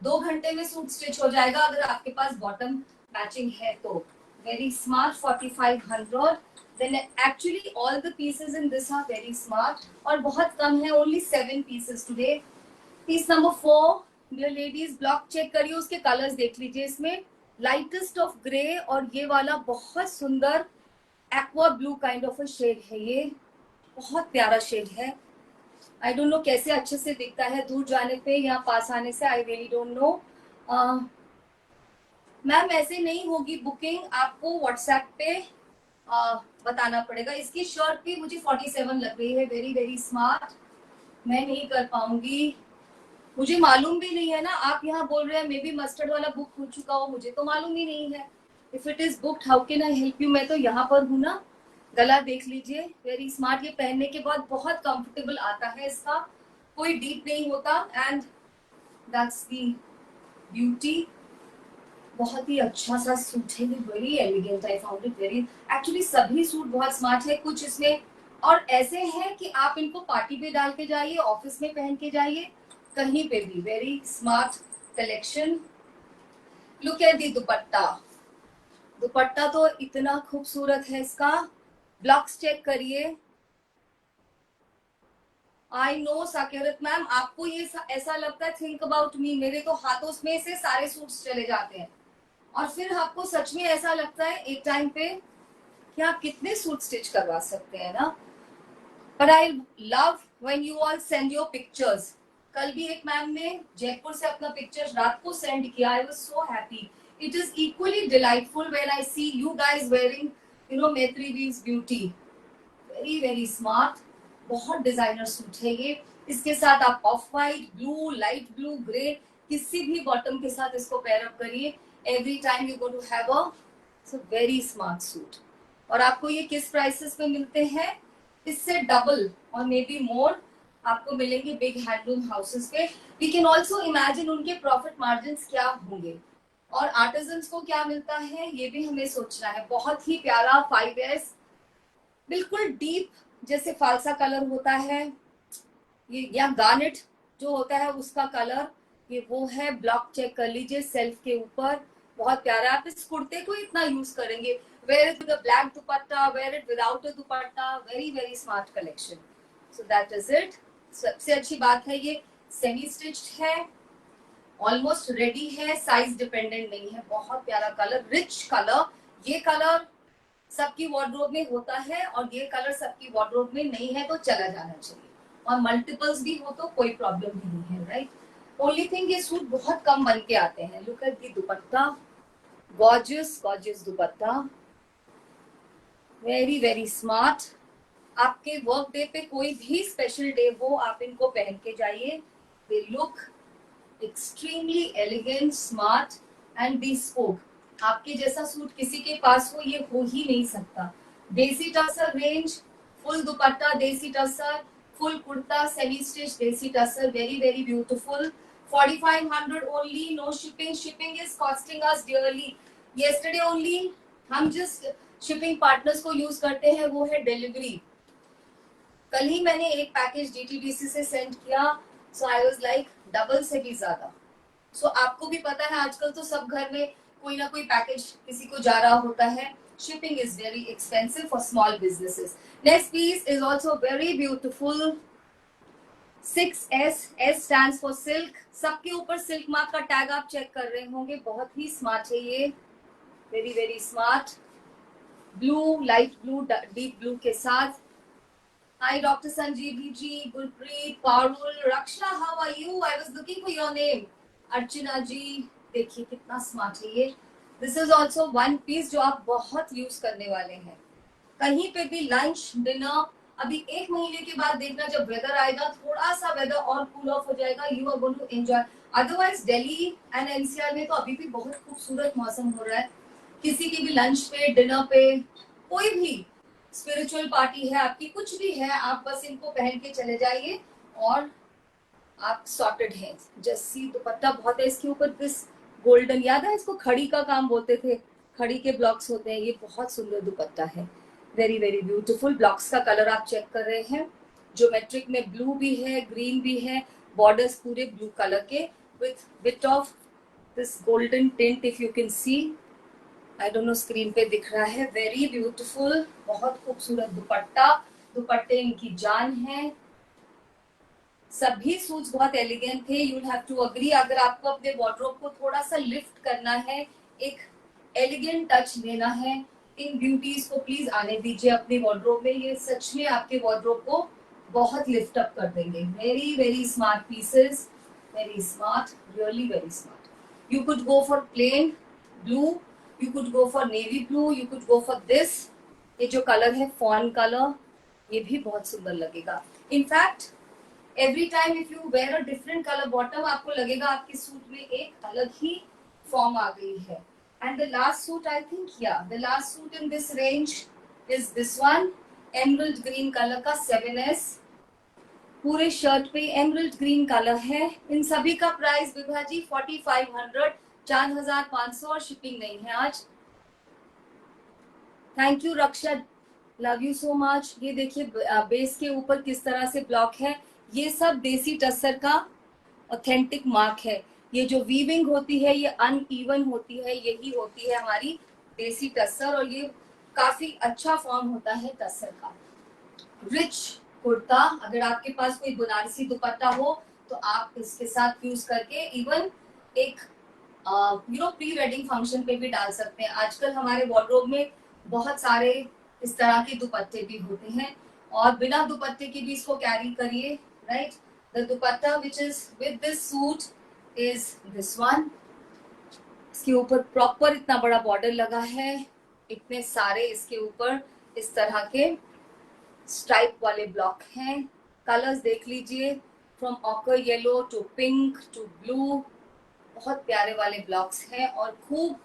2 घंटे में सूट स्टिच हो जाएगा अगर आपके पास बॉटम मैचिंग है तो। Very smart, 4500। Then actually all the pieces in this are very smart और बहुत कम है, only 7 pieces today. Piece number 4, dear ladies block check करिए, उसके कलर्स देख लीजिए। इसमें लाइटेस्ट ऑफ ग्रे और ये वाला बहुत सुंदर aqua blue kind of a shade है, ये बहुत प्यारा शेड है। आई डोंट नो कैसे अच्छे से दिखता है दूर जाने पे या पास आने से, I really don't know. Ma'am ऐसे नहीं होगी बुकिंग, आपको व्हाट्सएप पे बताना पड़ेगा। इसकी शर्ट भी मुझे 47 लग रही है, वेरी वेरी स्मार्ट। मैं नहीं कर पाऊंगी, मुझे मालूम भी नहीं है ना। आप यहाँ बोल रहे हैं मे बी मस्टर्ड वाला बुक हो चुका हो, मुझे तो मालूम ही नहीं है। If it is booked how can I help you, मैं तो यहाँ पर हूँ ना। गला देख लीजिए, वेरी स्मार्ट। ये पहनने के बाद बहुत कंफर्टेबल आता है, इसका कोई डीप नहीं होता एंड दैट्स दी ब्यूटी। बहुत ही अच्छा सा सूट है, very elegant, I found it very. Actually सभी सूट बहुत स्मार्ट है, कुछ इसमें और ऐसे हैं कि आप इनको पार्टी पे डाल के जाइए, ऑफिस में पहन के जाइए, कहीं पे भी। Very smart collection. Look at the दुपट्टा, दुपट्टा तो इतना खूबसूरत है इसका, ब्लॉक्स चेक करिए। आई नो साकेरत मैम, आपको ये ऐसा लगता है, थिंक अबाउट मी, मेरे तो हाथों में से सारे सूट्स चले जाते हैं और फिर आपको सच में ऐसा लगता है एक टाइम पे कि आप कितने सूट स्टिच करवा सकते हैं ना। But I love when you all send your pictures. कल भी एक मैम ने जयपुर से अपना पिक्चर्स रात को सेंड किया। I was so happy. It is equally delightful when I see you guys wearing Maitri weaves beauty. Very very smart, बहुत डिजाइनर सूट है ये। इसके साथ आप off white, blue, light blue, grey किसी भी बॉटम के साथ इसको पेयर अप करिए। Every time you go to have a very smart suit. और आपको ये किस प्राइसेस पे मिलते हैं? इससे डबल और मे बी मोर आपको मिलेंगे बिग हैंडलूम हाउसेस पे। वी कैन ऑल्सो इमेजिन उनके प्रॉफिट मार्जिन क्या होंगे और आर्टिजन्स को क्या मिलता है, ये भी हमें सोचना है। बहुत ही प्यारा 5S, बिल्कुल डीप जैसे फालसा कलर होता है ये, या गार्नेट जो होता है उसका कलर, ये वो है। ब्लॉक चेक कर लीजिए सेल्फ के ऊपर, बहुत प्यारा। आप इस कुर्ते को इतना यूज करेंगे, wear it with a black dupatta, wear it without a dupatta, very very smart collection. So that is it. सबसे अच्छी बात है ये सेमी स्टिच्ड है, ऑलमोस्ट रेडी है, साइज डिपेंडेंट नहीं है। बहुत प्यारा कलर, रिच कलर। ये कलर सबकी वार्डरोब में होता है और ये कलर सबकी वार्डरोब में नहीं है तो चला जाना चाहिए, और मल्टीपल्स भी हो तो कोई प्रॉब्लम नहीं है, राइट। ओनली थिंग ये सूट बहुत कम बन के आते हैं। Look at the dupatta, gorgeous gorgeous dupatta, very very smart. आपके वर्क डे पे कोई भी स्पेशल डे हो, आप इनको पहन के जाइए। They look extremely elegant, smart and bespoke। आपके जैसा सूट किसी के पास हो ये हो ही नहीं सकता। देसी tussar range, full dupatta desi tussar, full kurta semi stitch desi tussar, very very beautiful. 4500 only, no shipping. Shipping is costing us dearly. Yesterday only हम जिस शिपिंग पार्टनर्स को यूज करते हैं वो है डिलीवरी। कल ही मैंने एक पैकेज DTDC से सेंड किया, सो आई वाज लाइक डबल से भी ज्यादा। सो आपको भी पता है आजकल तो सब घर में कोई ना कोई पैकेज किसी को जा रहा होता है। Shipping is very expensive for small businesses. Next piece is also very beautiful, 6S, S stands for silk. सबके ऊपर सिल्क मार्क का टैग आप चेक कर रहे होंगे, बहुत ही स्मार्ट है ये, very very smart. Blue, light blue, deep blue के साथ। Hi, Dr. Sanjeevi ji, Gurpreet, Parul, Raksha, how are you? I was looking for your name. Archana ji, देखिए कितना स्मार्ट है ये। This is also one piece जो आप बहुत use करने वाले हैं। कहीं पे भी लंच, डिनर, अभी एक महीने के बाद देखना जब वेदर आएगा, थोड़ा सा वेदर और कूल ऑफ हो जाएगा, you are going to enjoy. Otherwise Delhi and NCR में तो अभी भी बहुत खूबसूरत मौसम हो रहा है। किसी की भी लंच पे, डिनर पे, कोई भी स्पिरिचुअल पार्टी है आपकी, कुछ भी है, आप बस इनको पहन के चले जाइए और आप सॉर्टेड हैं। जस्सी दुपट्टा बहुत है इसके ऊपर, दिस गोल्डन, याद है इसको खड़ी का काम बोलते थे, खड़ी के ब्लॉक्स होते हैं। ये बहुत सुंदर दुपट्टा है, वेरी वेरी ब्यूटीफुल। ब्लॉक्स का कलर आप चेक कर रहे हैं, ज्योमेट्रिक में ब्लू भी है, ग्रीन भी है, बॉर्डर्स पूरे ब्लू कलर के with bit of this golden tint, if you can see. I don't no screen पे दिख रहा है, वेरी ब्यूटीफुल, बहुत खूबसूरत दुपट्टा। दुपट्टे इनकी जान है। सभी सूट्स बहुत एलिगेंट थे, यू हैव टू अग्री। अगर आपको अपने वार्डरोब को थोड़ा सा लिफ्ट करना है, एक एलिगेंट टच देना है, इन ब्यूटीज को प्लीज आने दीजिए अपने वार्डरोब में। ये सच में आपके वार्डरोब को बहुत लिफ्ट अप कर देंगे। Very very smart pieces, very smart, really very smart. You could go for plain blue, you could go for navy blue, you could go for this। ये जो कलर है fawn कलर, ये भी बहुत सुंदर लगेगा। In fact every time if you wear a different colour bottom, आपको लगेगा आपके सूट में एक अलग ही फॉर्म आ गई है। And the last suit, I think yeah the last suit in this range is this one, emerald green colour का 7S। पूरे शर्ट पे एमरल्ड ग्रीन कलर है। इन सभी का प्राइस विभा जी 4500, 4500, और शिपिंग नहीं है आज। Thank you Raksha, love you so much. ये देखिए बेस के ऊपर किस तरह से ब्लॉक है, ये सब देसी टसर का ऑथेंटिक मार्क है। ये जो वीविंग होती है ये अनइवन होती है, यही होती है हमारी देसी टसर। और ये काफी अच्छा फॉर्म होता है टसर का। रिच कुर्ता, अगर आपके पास कोई बनारसी दुपट्टा हो तो आप इसके साथ यूज करके इवन एक प्री वेडिंग फंक्शन पे भी डाल सकते हैं। आजकल हमारे वार्डरोब में बहुत सारे इस तरह के दुपट्टे भी होते हैं, और बिना दुपट्टे के भी इसको कैरी करिए, right. The dupatta which is with this suit is this one. इसके ऊपर प्रॉपर इतना बड़ा बॉर्डर लगा है, इतने सारे इसके ऊपर इस तरह के स्ट्राइप वाले ब्लॉक हैं। कलर्स देख लीजिए, from ochre yellow to pink to blue, बहुत प्यारे वाले ब्लॉक्स हैं और खूब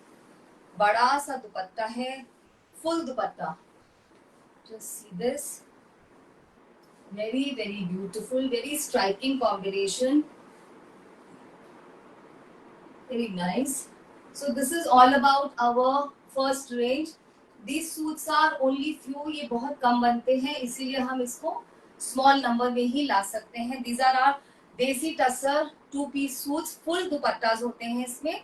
बड़ा सा दुपट्टा है, full dupatta. Just see this, very very beautiful, very striking combination, very nice. So this is all about our first range. These suits are only few, ये बहुत कम बनते हैं, इसीलिए हम इसको स्मॉल नंबर में ही ला सकते हैं। These are our देसी tussar 2 piece suits, full dupattas होते हैं इसमें,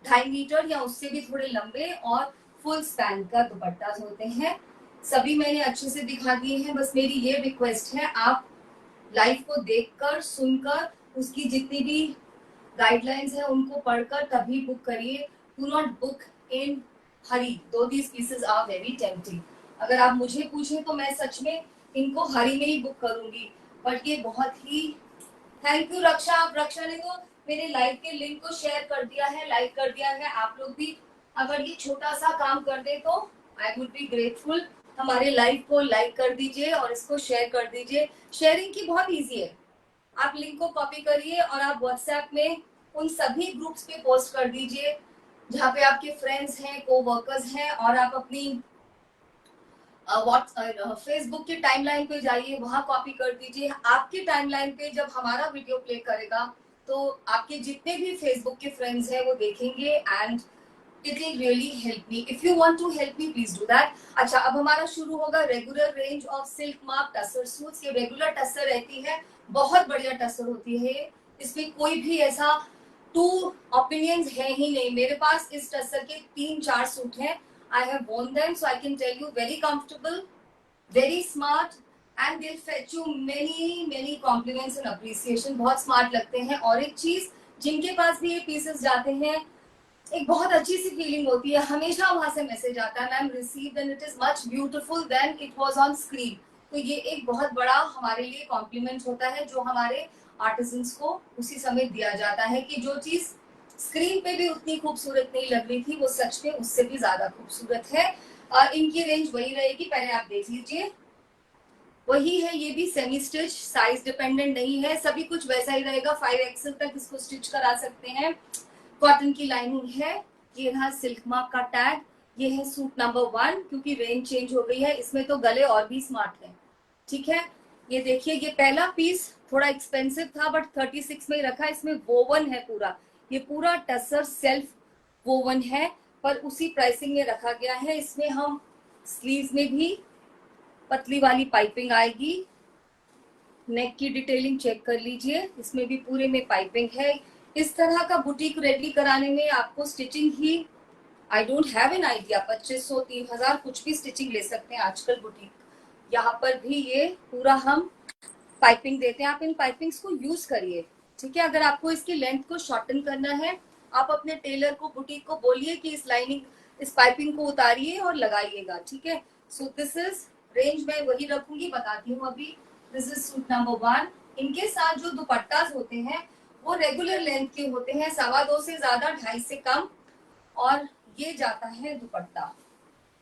2.5 मीटर या उससे भी थोड़े लंबे, और फुल स्पैन का दुपट्टाज होते हैं। सभी मैंने अच्छे से दिखा दिए हैं, बस मेरी ये रिक्वेस्ट है, आप लाइव को देखकर सुनकर उसकी जितनी भी गाइडलाइंस है उनको पढ़कर तभी बुक करिए। Do not book in hurry, though these pieces are very tempting. अगर आप मुझे पूछें तो मैं सच में इनको हरी में ही बुक करूंगी, बट ये बहुत ही, थैंक यू रक्षा, आप रक्षा ने तो मेरे लाइव के लिंक को शेयर कर दिया है, लाइक कर दिया है। आप लोग भी अगर ये छोटा सा काम कर दे तो आई वुड बी ग्रेटफुल। हमारे लाइव को लाइक कर दीजिए और इसको शेयर कर दीजिए। शेयरिंग की बहुत इजी है, आप लिंक को कॉपी करिए और आप व्हाट्सएप में उन सभी ग्रुप्स पे पोस्ट कर दीजिए जहाँ पे आपके फ्रेंड्स हैं, कोवर्कर्स हैं, और आप अपनी फेसबुक की टाइमलाइन पे जाइए, वहां कॉपी कर दीजिए। आपकी टाइमलाइन पे जब हमारा वीडियो प्ले करेगा तो आपके जितने भी फेसबुक के फ्रेंड्स हैं वो देखेंगे, and it will really help me. If you want to help me please do that. अच्छा, अब हमारा शुरू होगा regular range of silk mark tussar suits. ये रेगुलर टसर रहती है, बहुत बढ़िया टसर होती है, इसमें कोई भी ऐसा टू ओपिनियंस है ही नहीं। मेरे पास इस टसर के 3-4 सूट हैं, I have worn them, so I can tell you very comfortable, very smart, and they'll fetch you many compliments and appreciation. बहुत स्मार्ट लगते हैं, और एक चीज, जिनके पास भी ये पीसेस जाते हैं एक बहुत अच्छी सी फीलिंग होती है, हमेशा वहां से मैसेज आता है, ma'am received and it is much beautiful then it was on screen. तो ये एक बहुत बड़ा हमारे लिए कॉम्प्लीमेंट होता है, जो हमारे आर्टिजन्स को उसी समय दिया जाता है कि जो चीज स्क्रीन पे भी उतनी खूबसूरत नहीं लग रही थी, वो सच में उससे भी ज्यादा खूबसूरत है। इनकी रेंज वही रहेगी, पहले आप देख लीजिए, वही है। ये भी सेमी स्टिच, साइज डिपेंडेंट नहीं है, सभी कुछ वैसा ही रहेगा। 5XL तक इसको स्टिच करा सकते हैं। कॉटन की लाइनिंग है, ये रहा सिल्क मार्क का टैग, ये है सूट नंबर 1। क्योंकि रेंज चेंज हो गई है, इसमें तो गले और भी स्मार्ट है, ठीक है। ये देखिए, ये पहला पीस थोड़ा एक्सपेंसिव था, बट 36 में रखा। इसमें वोवन है पूरा, ये पूरा टसर सेल्फ वोवन है, पर उसी प्राइसिंग में रखा गया है। इसमें हम स्लीव्स में भी पतली वाली पाइपिंग आएगी। नेक की डिटेलिंग चेक कर लीजिए, इसमें भी पूरे में पाइपिंग है। इस तरह का बुटीक रेडी कराने में आपको stitching he, I don't have an idea, 2500-3000 कुछ भी स्टिचिंग ले सकते हैं आजकल बुटीक। यहाँ पर भी ये पूरा हम पाइपिंग देते हैं, आप इन पाइपिंग्स को यूज करिए, ठीक है। अगर आपको इसकी लेंथ को शॉर्टन करना है, आप अपने टेलर को, बुटीक को बोलिए कि इस लाइनिंग, इस पाइपिंग को उतारिए और लगाइएगा, ठीक है। सो दिस इज रेंज, मैं वही रखूंगी, बताती हूँ अभी। This is suit number 1। इनके साथ जो दुपट्टास होते हैं वो रेगुलर लेंथ के होते हैं, 2.25 से ज्यादा, 2.5 से कम, और ये जाता है दुपट्टा।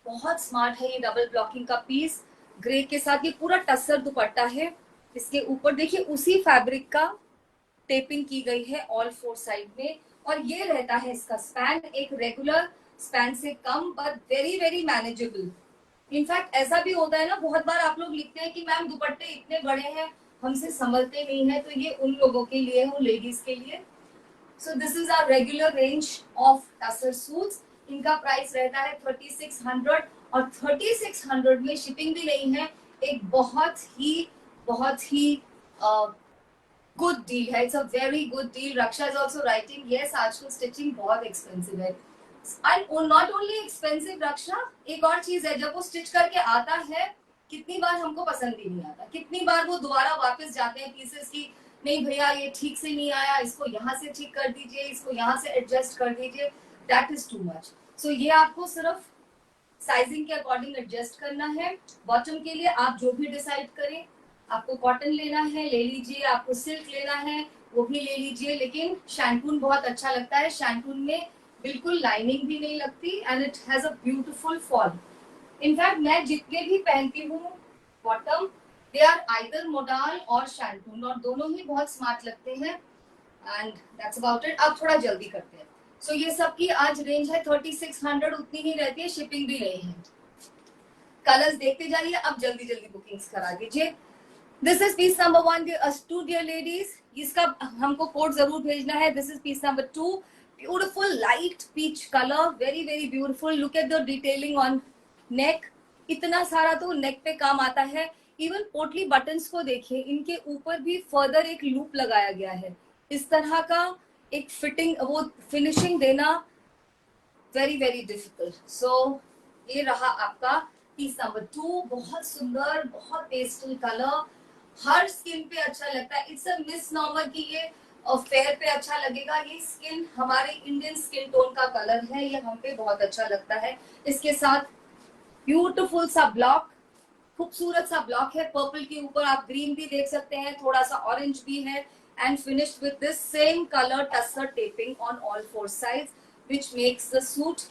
बहुत स्मार्ट है ये डबल ब्लॉकिंग का पीस, ग्रे के साथ। ये पूरा टसर दुपट्टा है, इसके ऊपर देखिए उसी फैब्रिक का टेपिंग की गई है ऑल 4 साइड में, और ये रहता है इसका स्पैन, एक रेगुलर स्पैन से कम, but very very manageable. In fact ऐसा भी होता है ना, बहुत बार आप लोग लिखते हैं कि मैम दुपट्टे इतने बड़े हैं, हमसे संभलते नहीं है, तो ये उन लोगों के लिए, उन लेडीज के लिए। So this is our regular range of tussar suits. इनका प्राइस रहता है 3600, और 3600 में शिपिंग भी नहीं है। एक बहुत ही गुड डील है, it's a very good deal. Raksha is also writing, yes आजकल स्टिचिंग बहुत एक्सपेंसिव है। एंड नॉट ओनली एक्सपेंसिव रक्षा, एक और चीज है, जब वो स्टिच करके आता है कितनी बार हमको पसंद ही नहीं आता, कितनी बार वो दोबारा वापस जाते हैं पीसेस की, नहीं भैया ये ठीक से नहीं आया, इसको यहाँ से ठीक कर दीजिए, इसको यहाँ से एडजस्ट कर दीजिए, दैट इज टू मच। सो ये आपको सिर्फ साइजिंग के अकॉर्डिंग एडजस्ट करना है। बॉटम के लिए आप जो भी डिसाइड करें, आपको कॉटन लेना है ले लीजिए, आपको सिल्क लेना है वो भी ले लीजिए, लेकिन शैंटून बहुत अच्छा लगता है। शैंटून में बिल्कुल लाइनिंग भी नहीं लगती and it has a beautiful fall. In fact मैं जितने भी पहनती हूँ bottom, they are either modal और शैंटून, और दोनों ही बहुत स्मार्ट लगते हैं। And that's about it. अब थोड़ा जल्दी करते हैं। सो ये सब की आज रेंज है 3600, उतनी ही रहती है, शिपिंग भी नहीं है। कलर्स देखते जाइए, अब जल्दी जल्दी बुकिंग्स करा दीजिए। This is piece number 1 to dear ladies, इसका हमको कोड जरूर भेजना है। This is piece number 2, beautiful light peach colour, very very beautiful. Look at the detailing on neck, इतना सारा तो नेक पे काम आता है। इवन पोटली बटन्स को देखिए, इनके ऊपर भी फर्दर एक लूप लगाया गया है। इस तरह का एक फिटिंग, वो फिनिशिंग देना वेरी वेरी डिफिकल्ट। सो ये रहा आपका पीस नंबर 2, बहुत सुंदर, बहुत पेस्टल कलर, हर स्किन पे अच्छा लगता है। इट्स अ मिसनॉमर कि ये फेयर पे अच्छा लगेगा, ये स्किन हमारे इंडियन स्किन टोन का कलर है, ये हम पे बहुत अच्छा लगता है। इसके साथ ब्यूटीफुल सा ब्लॉक, खूबसूरत सा ब्लॉक है, पर्पल के ऊपर आप ग्रीन भी देख सकते हैं, थोड़ा सा ऑरेंज भी है, and finished with this same colour tussar taping on all 4 sides, which makes the suit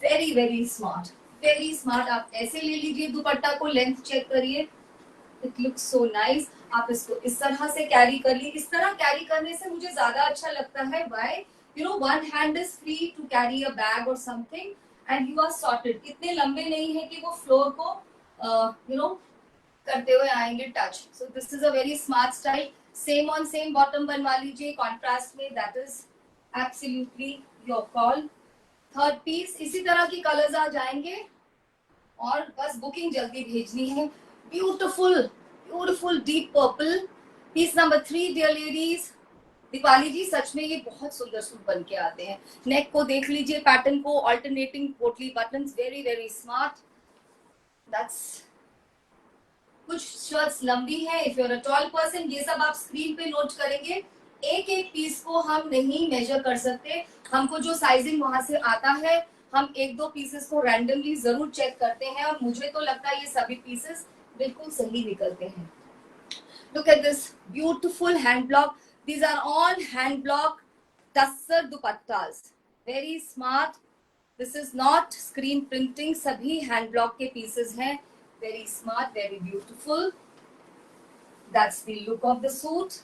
very very smart, very smart। आप ऐसे ले लीजिए दुपट्टा को, लेंथ चेक करिए, इट लुक्स सो नाइस। आप इसको इस तरह से कैरी कर ली, इस तरह कैरी करने से मुझे ज्यादा अच्छा लगता है। Why? You know, one hand is free to carry a bag और something and you are sorted. इतने लंबे नहीं है कि वो फ्लोर को यू नो करते हुए आएंगे touch. So this is a very smart style. Same on same bottom बनवा लीजिए कॉन्ट्रास्ट में, that is absolutely your call. Third piece, इसी तरह की कलर्स आ जाएंगे और बस बुकिंग जल्दी भेजनी है। Beautiful beautiful deep purple, piece number 3 dear ladies. Deepali ji सच में ये बहुत सुंदर सूट बन के आते हैं। नेक को देख लीजिए, पैटर्न को, alternating potli buttons, very very smart. That's, कुछ शर्ट्स लंबी है, if you are a tall person, ये सब आप स्क्रीन पे नोट करेंगे। एक एक पीस को हम नहीं मेजर कर सकते, हमको जो साइजिंग वहां से आता है, हम एक दो पीसेस को रैंडमली जरूर चेक करते हैं, और मुझे तो लगता है ये सभी पीसेस बिल्कुल सही निकलते हैं। Look at this beautiful hand block. These are all hand block tussar dupattas. Very smart. This is not screen printing. सभी hand block के pieces हैं. Very smart, very beautiful. That's the look of the suit.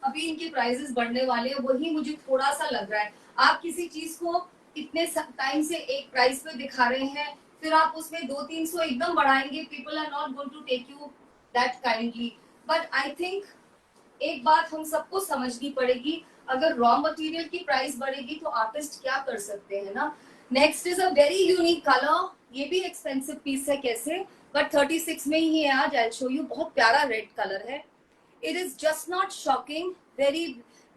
अभी इनके prices बढ़ने वाले हैं, वही मुझे थोड़ा सा लग रहा है। आप किसी चीज को इतने टाइम से एक प्राइस पे दिखा रहे हैं, फिर आप उसमें 200-300 एकदम बढ़ाएंगे, people are not going to take you that kindly. But I think एक बात हम सबको समझनी पड़ेगी, अगर रॉ मटेरियल की प्राइस बढ़ेगी तो आर्टिस्ट क्या कर सकते हैं ना। Next is a very unique colour, ये भी एक्सपेंसिव पीस है कैसे, बट 36 में ही है आज। आई शो यू, बहुत प्यारा रेड कलर है। It is just not shocking, very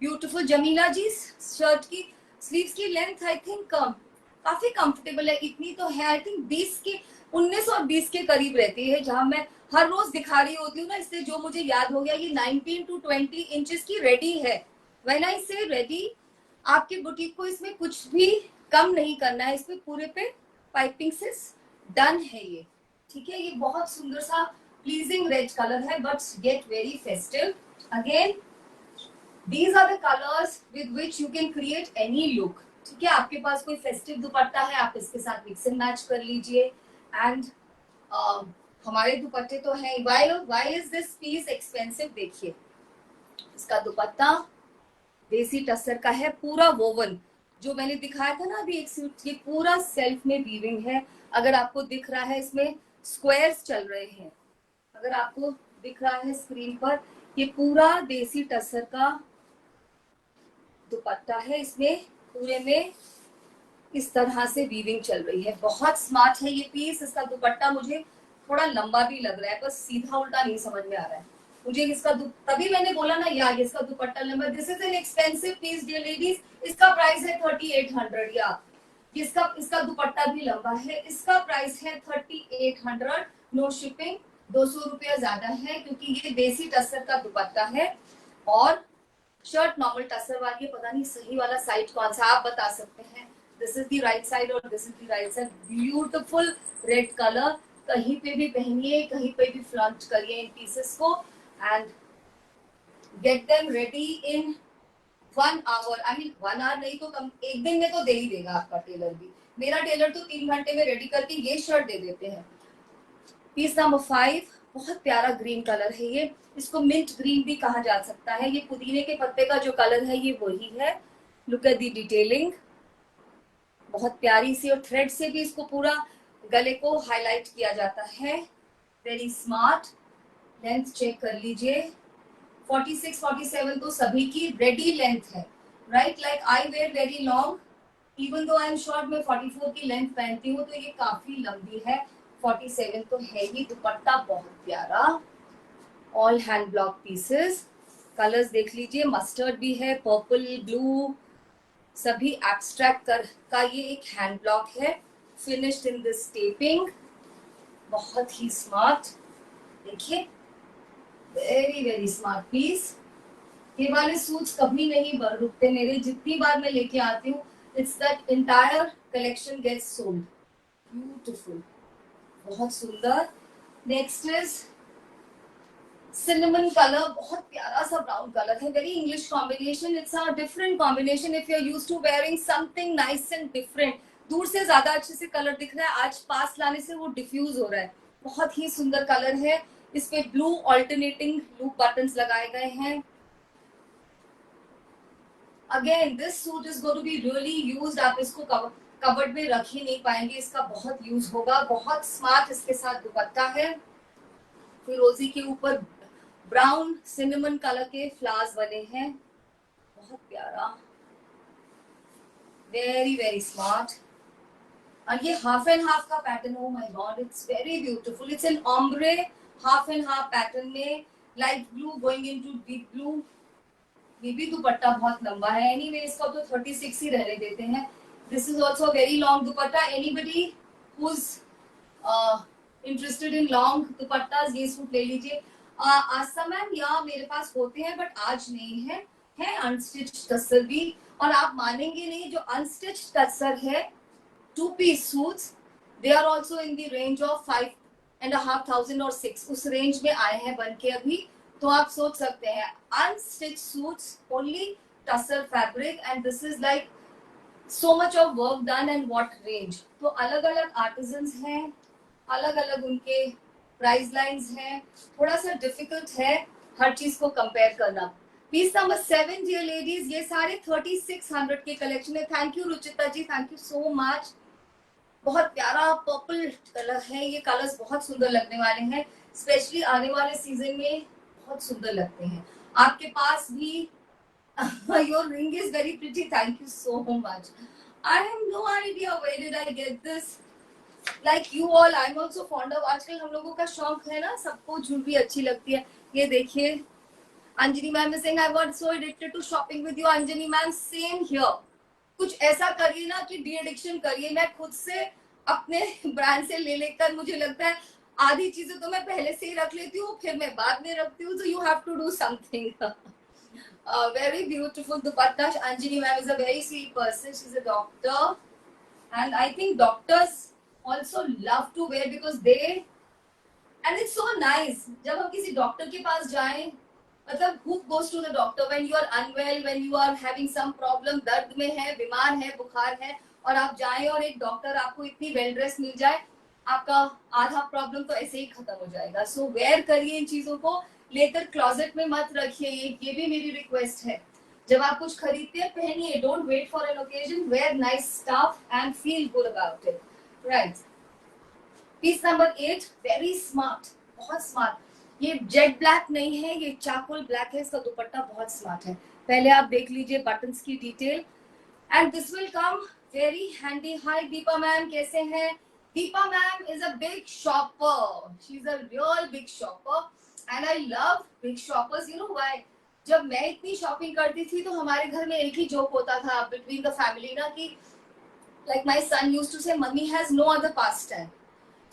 beautiful. Jamila ji shirt की स्लीव्स की लेंथ आई थिंक काफी कंफर्टेबल है, इतनी तो है आई थिंक 19 और 20 के करीब रहती है, जहां मैं हर रोज दिखा रही होती हूँ ना, इससे जो मुझे याद हो गया, ये 19 to 20 इंचेस की रेडी है। व्हेन आई से रेडी, आपके बुटीक को इसमें कुछ भी कम नहीं करना है, इसमें पूरे पे पाइपिंग से डन है ये, ठीक है। ये बहुत सुंदर सा प्लीजिंग रेड कलर है, but get very festive. Again these are the colors with which you can create any look, ठीक है। आपके पास कोई फेस्टिव दुपट्टा है, आप इसके साथ मिक्स एंड मैच कर लीजिए। एंड हमारे दुपट्टे तो हैं। why is this piece expensive? देखिए, इसका दुपट्टा देसी टसर का है, पूरा वोवन, जो मैंने दिखाया था ना अभी एक सूट, ये पूरा सेल्फ में वीविंग है। अगर आपको दिख रहा है, इसमें स्क्वायर्स चल रहे हैं, अगर आपको दिख रहा है स्क्रीन पर, ये पूरा देसी टसर का दुपट्टा है, इसमें पूरे में इस तरह से वीविंग चल रही है। बहुत स्मार्ट है ये पीस। इसका दुपट्टा मुझे थोड़ा लंबा भी लग रहा है, बस सीधा उल्टा नहीं समझ में आ रहा है। मुझे इसका तभी मैंने बोला ना यार इसका दुपट्टा लंबा. This is an expensive piece dear ladies. इसका प्राइस है 3800. या इसका दुपट्टा भी लंबा है. इसका प्राइस है 3800. No shipping. 200 रुपया ज्यादा है क्योंकि ये देसी टसर का दुपट्टा है और शर्ट नॉर्मल टसर वाली. पता नहीं सही वाला साइड कौन सा, आप बता सकते हैं. This is the right side और this is the right side. Beautiful red colour. कहीं पे भी पहनिए, कहीं पे भी फ्लॉन्ट करिए इन पीसेस को and get them ready in 1 hour. I mean 1 hour नहीं तो कम, एक दिन में तो दे ही देगा आपका टेलर भी. मेरा टेलर तो 3 घंटे में रेडी करके ये शर्ट दे देते हैं. Piece number 5. बहुत प्यारा ग्रीन कलर है ये. इसको मिंट ग्रीन भी कहा जा सकता है. ये पुदीने के पत्ते का जो कलर है ये वही है. Look at the detailing. बहुत प्यारी सी और थ्रेड से भी इसको पूरा गले को हाईलाइट किया जाता है. Very smart. लेंथ चेक कर लीजिए. 46-47 तो सभी की रेडी लेंथ है. Right, like I wear very long. Even though I am short, में 44 की लेंथ पहनती हूँ तो ये काफी लंबी है. 47 तो है ही. दुपट्टा बहुत प्यारा. All hand block pieces. Colours देख लीजिए. मस्टर्ड भी है, पर्पल, ब्लू, सभी एब्स्ट्रैक्ट का ये एक हैंड ब्लॉक है. Finished in this taping. बहुत ही स्मार्ट. देखिए, वेरी वेरी स्मार्ट पीस. ये वाले सूट्स कभी नहीं रुकते मेरे. जितनी बार मैं लेके आती हूँ, it's that entire collection gets sold. Beautiful. बहुत सुंदर. Next is cinnamon color. बहुत प्यारा सा ब्राउन कलर है. Very English combination. It's a different combination if you are used to wearing something nice and different. दूर से ज्यादा अच्छे से कलर दिख रहा है, आज पास लाने से वो डिफ्यूज हो रहा है. बहुत ही सुंदर कलर है. इस पे ब्लू ऑल्टरनेटिंग लूप बटन्स लगाए गए हैं. Again this suit is going to be really used. आप इसको कबर्ड में रख ही नहीं पाएंगे. इसका बहुत यूज होगा. बहुत स्मार्ट इसके साथ दुपट्टा है. फिरोजी के ऊपर ब्राउन सिनेमन कलर के फ्लावर्स बने हैं. बहुत प्यारा. Very very smart. और ये हाफ एंड हाफ का pattern. Oh my god, it's very beautiful. It's an ombre half and half pattern में light blue going into deep blue. ये भी दुपट्टा बहुत लंबा है. एनीवे इसका तो 36 ही रहने देते हैं. This is also very long dupatta. Anybody who is interested in long dupattas, ये सूट ले लीजिए. आस्था मैम, या मेरे पास होते हैं बट आज नहीं है अनस्टिच टसर भी. और आप मानेंगे नहीं, जो अनस्टिच टसर है 2-piece suits, they are also in the range of 5,500 और 6. उस रेंज में आए हैं बन के अभी. तो आप सोच सकते हैं, unstitch suits, only tussar fabric, and this is like so much of work done and what range. तो अलग अलग आर्टिजन्स हैं, अलग अलग उनके प्राइस लाइंस हैं. थोड़ा सा डिफिकल्ट है हर चीज को कंपेयर करना. Piece number 7 dear ladies. ये सारे 3600 के कलेक्शन है. Thank you Ruchita ji, thank you so much. बहुत प्यारा पर्पल कलर है. ये कलर्स बहुत सुंदर लगने वाले हैं, स्पेशली आने वाले सीजन में बहुत सुंदर लगते हैं. आपके पास भी your ring is very pretty. Thank you so much. I have no idea where did I get this. Like you all, I'm also fond of. आजकल हम लोगों का शौक है ना, सबको ज्वेलरी अच्छी लगती है. ये देखिए, Anjani ma'am is saying I got so addicted to shopping with you. Anjani ma'am, same here. कुछ ऐसा करिए ना कि डी एडिक्शन करिए. मैं खुद से अपने ब्रांड से ले लेकर, मुझे लगता है आधी चीजें तो मैं पहले से ही रख लेती हूँ, फिर मैं बाद में रखती हूँ. So you have to do something. Very beautiful dupatta. Anjali ma'am is a very sweet person. She's a doctor, and I think doctors also love to wear because they, and it's so nice. जब हम किसी doctor के पास जाएं, मतलब who goes to the doctor when you are unwell, when you are having some problem, दर्द में है, बीमार है, बुखार है, और आप जाएं और एक डॉक्टर आपको इतनी वेल ड्रेस मिल जाए, आपका आधा प्रॉब्लम तो ऐसे ही खत्म हो जाएगा. सो वेयर करिए इन चीजों को, लेकर क्लोजेट में मत रखिए. ये भी मेरी रिक्वेस्ट है. जब आप कुछ खरीदते हैं, पहनिए. Don't wait for an occasion. Wear nice stuff and feel good about it. Right. Piece number 8. Very smart, बहुत स्मार्ट. ये जेट ब्लैक नहीं है, ये चारकोल ब्लैक है. इसका दुपट्टा बहुत स्मार्ट है. पहले आप देख लीजिए बटन्स की detail, and this will come very handy. Hi Deepa ma'am, कैसे हैं? Deepa ma'am is a big shopper. She's a real big shopper. And I love big shoppers, you know why? जब मैं इतनी शॉपिंग करती थी तो हमारे घर में एक ही जोक होता था बिटवीन द फैमिली ना कि like my son used to say mummy has no other pastime.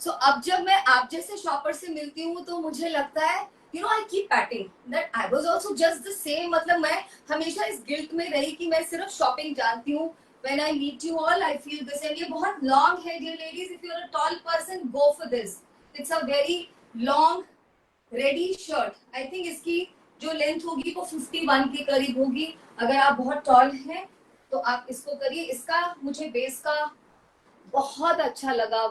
So अब जब मैं आप जैसे शॉपर से मिलती हूँ तो मुझे लगता है you know I keep patting that I was also just the same. मतलब मैं हमेशा इस गिल्ट में रही कि मैं सिर्फ शॉपिंग जानती हूँ. When I meet you all I feel this. And ये बहुत लॉन्ग है dear ladies. If you are a tall person go for this. It's a very long ready shirt. I think इसकी जो लेंथ होगी वो 51 के करीब होगी. अगर आप बहुत टॉल हैं तो आप इसको करिए. इसका मुझे बेस का बहुत अच्छा लगा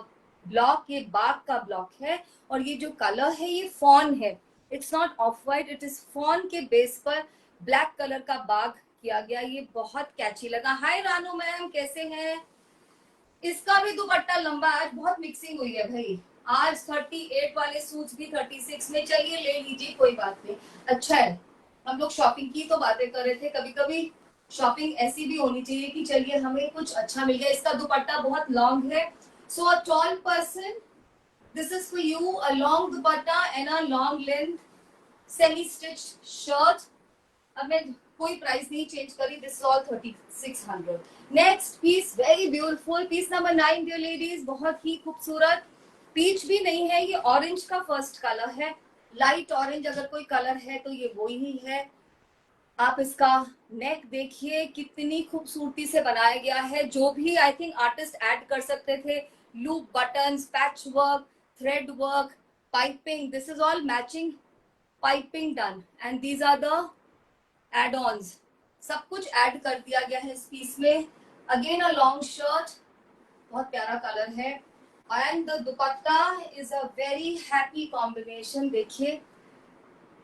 ब्लॉक. ये बाग का ब्लॉक है और ये जो कलर है ये फॉन है. It's not off white, it is fawn के बेस पर ब्लैक कलर का बाग किया गया. ये बहुत कैची लगा. हाय रानू मैम, कैसे हैं? इसका भी दुपट्टा लंबा. आज बहुत मिक्सिंग हुई है भाई. आज 38 वाले सूट्स भी 36 में चाहिए, ले लीजिए, कोई बात नहीं. अच्छा है हम लोग शॉपिंग की तो बातें कर रहे थे. कभी कभी शॉपिंग ऐसी भी होनी चाहिए कि चलिए हमें कुछ अच्छा मिल गया. इसका दुपट्टा बहुत लॉन्ग है. So a tall person, this is for you. A long dupatta and a long length semi stitch shirt. अब मैं कोई प्राइस नहीं चेंज करी. This is all 3600. Next piece, very beautiful piece number 9 dear ladies. बहुत ही खूबसूरत. Peach भी नहीं है, ये ऑरेंज का फर्स्ट कलर है. लाइट ऑरेंज अगर कोई कलर है तो ये वो ही है. आप इसका नेक देखिए कितनी खूबसूरती से बनाया गया है. जो भी आई थिंक आर्टिस्ट ऐड कर सकते थे. Loop buttons, patch work, thread work, piping, this is all matching piping done. And these are the add-ons. सब कुछ ऐड कर दिया गया है इस पीस में. अगेन अ लॉन्ग शर्ट, बहुत प्यारा कलर है. And the dupatta is a very happy combination. देखिए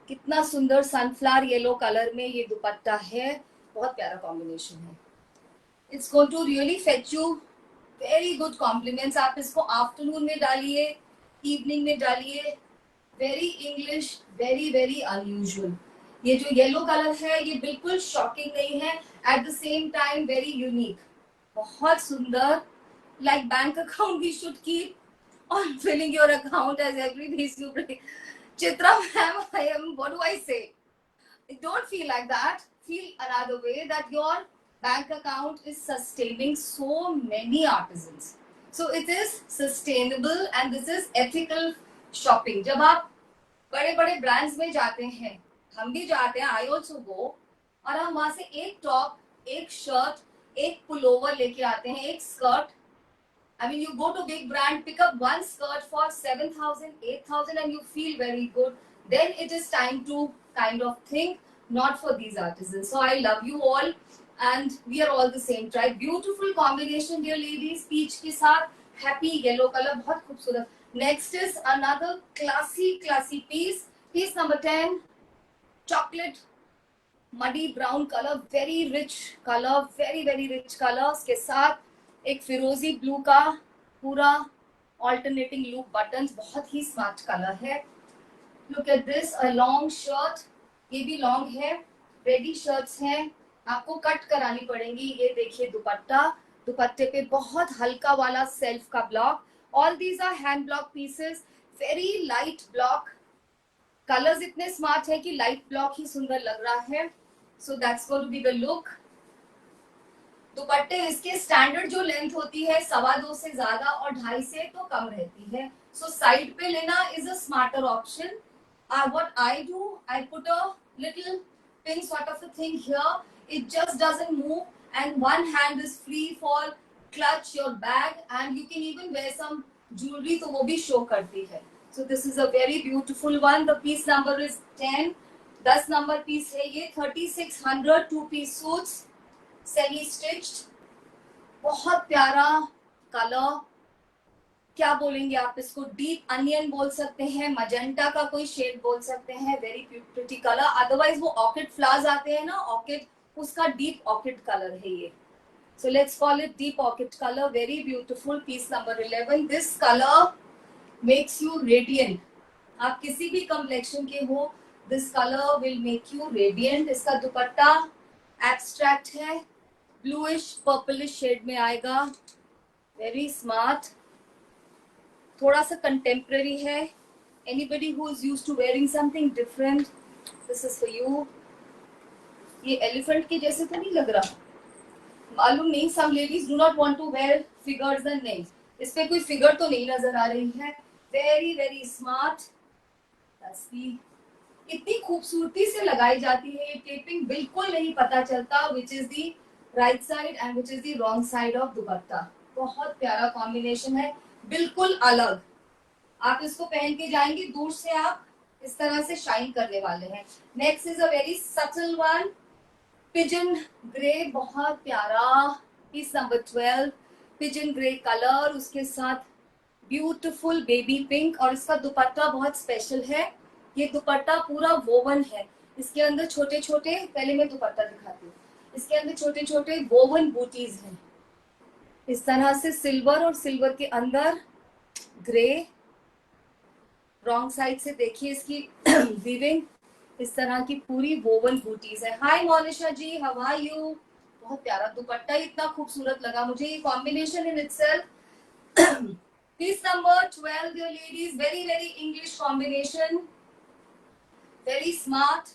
कितना सुंदर सनफ्लावर येलो कलर में ये दुपट्टा है. बहुत प्यारा कॉम्बिनेशन है. It's going to really fetch you very good compliments. आप इसको आफ्टरनून में डालिए, इवनिंग में डालिए. Very English, very very unusual. ये जो येलो कलर है ये बिल्कुल शॉकिंग नहीं है. At the same time very unique. बहुत सुंदर. Like bank account we should keep on filling your account as every piece you bring. Chitra ma'am, I am, what do I say? Don't feel like that. Feel another way that your bank account is sustaining so many artisans. So it is sustainable and this is ethical shopping. जब आप बड़े बड़े brands में जाते हैं, हम भी जाते हैं, आई ऑल्सो गो, और हम वहां से एक टॉप, एक शर्ट, एक पुलोवर लेके आते हैं, एक skirt. I mean, you go to big brand, pick up one skirt for 7,000, 8,000 and you feel very good. Then it is time to kind of think, not for these artisans. So I love you all and we are all the same tribe. Beautiful combination, dear ladies. Peach के साथ happy yellow color, बहुत खूबसूरत. Next is another classy piece. Piece number 10, chocolate muddy brown color, very rich color, very very rich color. उसके साथ एक फिरोजी blue का पूरा ऑल्टरनेटिंग लूप बटन्स. बहुत ही स्मार्ट कलर है. Look at this. A long shirt, ये भी लॉन्ग है. रेडी शर्ट्स हैं, आपको कट करानी पड़ेंगी. ये देखिए दुपट्टा. दुपट्टे पे बहुत हल्का वाला सेल्फ का block. All these are hand block pieces. Very light block. Colours इतने स्मार्ट है कि लाइट ब्लॉक ही सुंदर लग रहा है. So that's going to be the look. दुपट्टे इसके स्टैंडर्ड जो लेंथ होती है 2.25 से ज्यादा और 2.5 से तो कम रहती है. सो साइड पे लेना is a smarter option. What I do, I put a little pin sort of a thing here. It just doesn't move and one hand is free for clutch your bag and you can even wear some jewelry तो वो भी show करती है. So this is a very beautiful one. The piece number is 10. 10 number piece है ये. 3600 two piece suits semi stitched. बहुत प्यारा colour. क्या बोलेंगे आप इसको? डीप अनियन बोल सकते हैं, मजेंटा का कोई शेड बोल सकते हैं. Very pretty colour. अदरवाइज वो ऑर्किड फ्लावर्स आते हैं ना, ऑर्किड, उसका डीप ऑर्किड कलर है ये. So let's call it deep orchid colour. Very beautiful. Piece number 11. This colour makes you radiant. आप किसी भी कम्प्लेक्शन के हो, this colour will make you radiant. इसका दुपट्टा एब्स्ट्रैक्ट है, ब्लूइश पर्पलिश शेड में आएगा. Very smart. थोड़ा सा कंटेम्प्रेरी है. Anybody who is used to wearing something different, this is for you. ये elephant के जैसे तो नहीं लग रहा, मालूम नहीं. Some ladies do not want to wear figures and names. इस पे कोई figure तो नहीं नजर आ रही है. Very very smart. That's the, इतनी खूबसूरती से लगाई जाती है ये टेपिंग, बिल्कुल नहीं पता चलता which is the right side and which is the wrong side of दुपट्टा. बहुत प्यारा कॉम्बिनेशन है, बिल्कुल अलग. आप इसको पहन के जाएंगे, दूर से आप इस तरह से शाइन करने वाले हैं. Next is a very subtle one, pigeon grey, बहुत प्यारा. Piece number 12, pigeon grey colour, उसके साथ ब्यूटीफुल बेबी पिंक. और इसका दुपट्टा बहुत स्पेशल है. ये दुपट्टा पूरा वोवन है. इसके अंदर छोटे छोटे, पहले मैं दुपट्टा दिखाती हूँ. इसके अंदर छोटे छोटे वोवन बूटीज हैं इस तरह से, सिल्वर और सिल्वर के अंदर ग्रे. रॉन्ग साइड से देखिए इसकी वीविंग, इस तरह की पूरी वोवन बूटीज है. Hi Monisha ji, how are you? बहुत प्यारा दुपट्टा, इतना खूबसूरत लगा मुझे ये combination in itself. Piece number 12 dear ladies, very very English combination, very smart,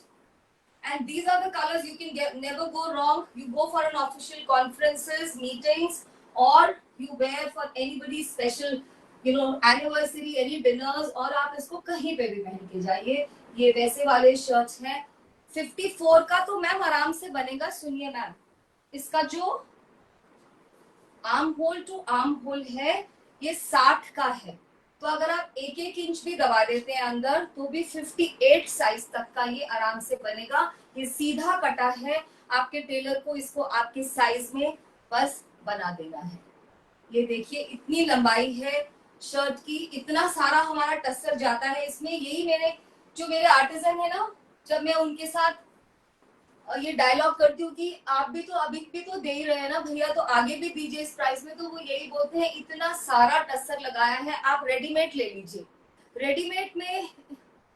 and these are the colors you can get, never go wrong. You go for an official conferences, meetings, or you wear for anybody special, you know, anniversary, any dinners, और आप इसको कहीं पे भी पहन के जाइए. ये वैसे वाले शर्ट्स हैं. 54 का तो मैम आराम से बनेगा. सुनिए मैम, इसका जो arm hole to arm hole है ये 60 का है, तो अगर आप 1-1 इंच भी दबा देते हैं अंदर तो भी 58 साइज तक का ये आराम से बनेगा. ये सीधा कटा है, आपके टेलर को इसको आपके साइज में बस बना देना है. ये देखिए इतनी लंबाई है शर्ट की, इतना सारा हमारा टस्सर जाता है इसमें. यही मेरे आर्टिजन है ना, जब मैं उनके साथ ये डायलॉग करती हूँ कि आप भी तो अभी भी तो दे ही रहे हैं ना भैया, तो आगे भी दीजिए इस प्राइस में, तो वो यही बोलते हैं इतना सारा टस्सर लगाया है, आप रेडीमेड ले लीजिए. रेडीमेड में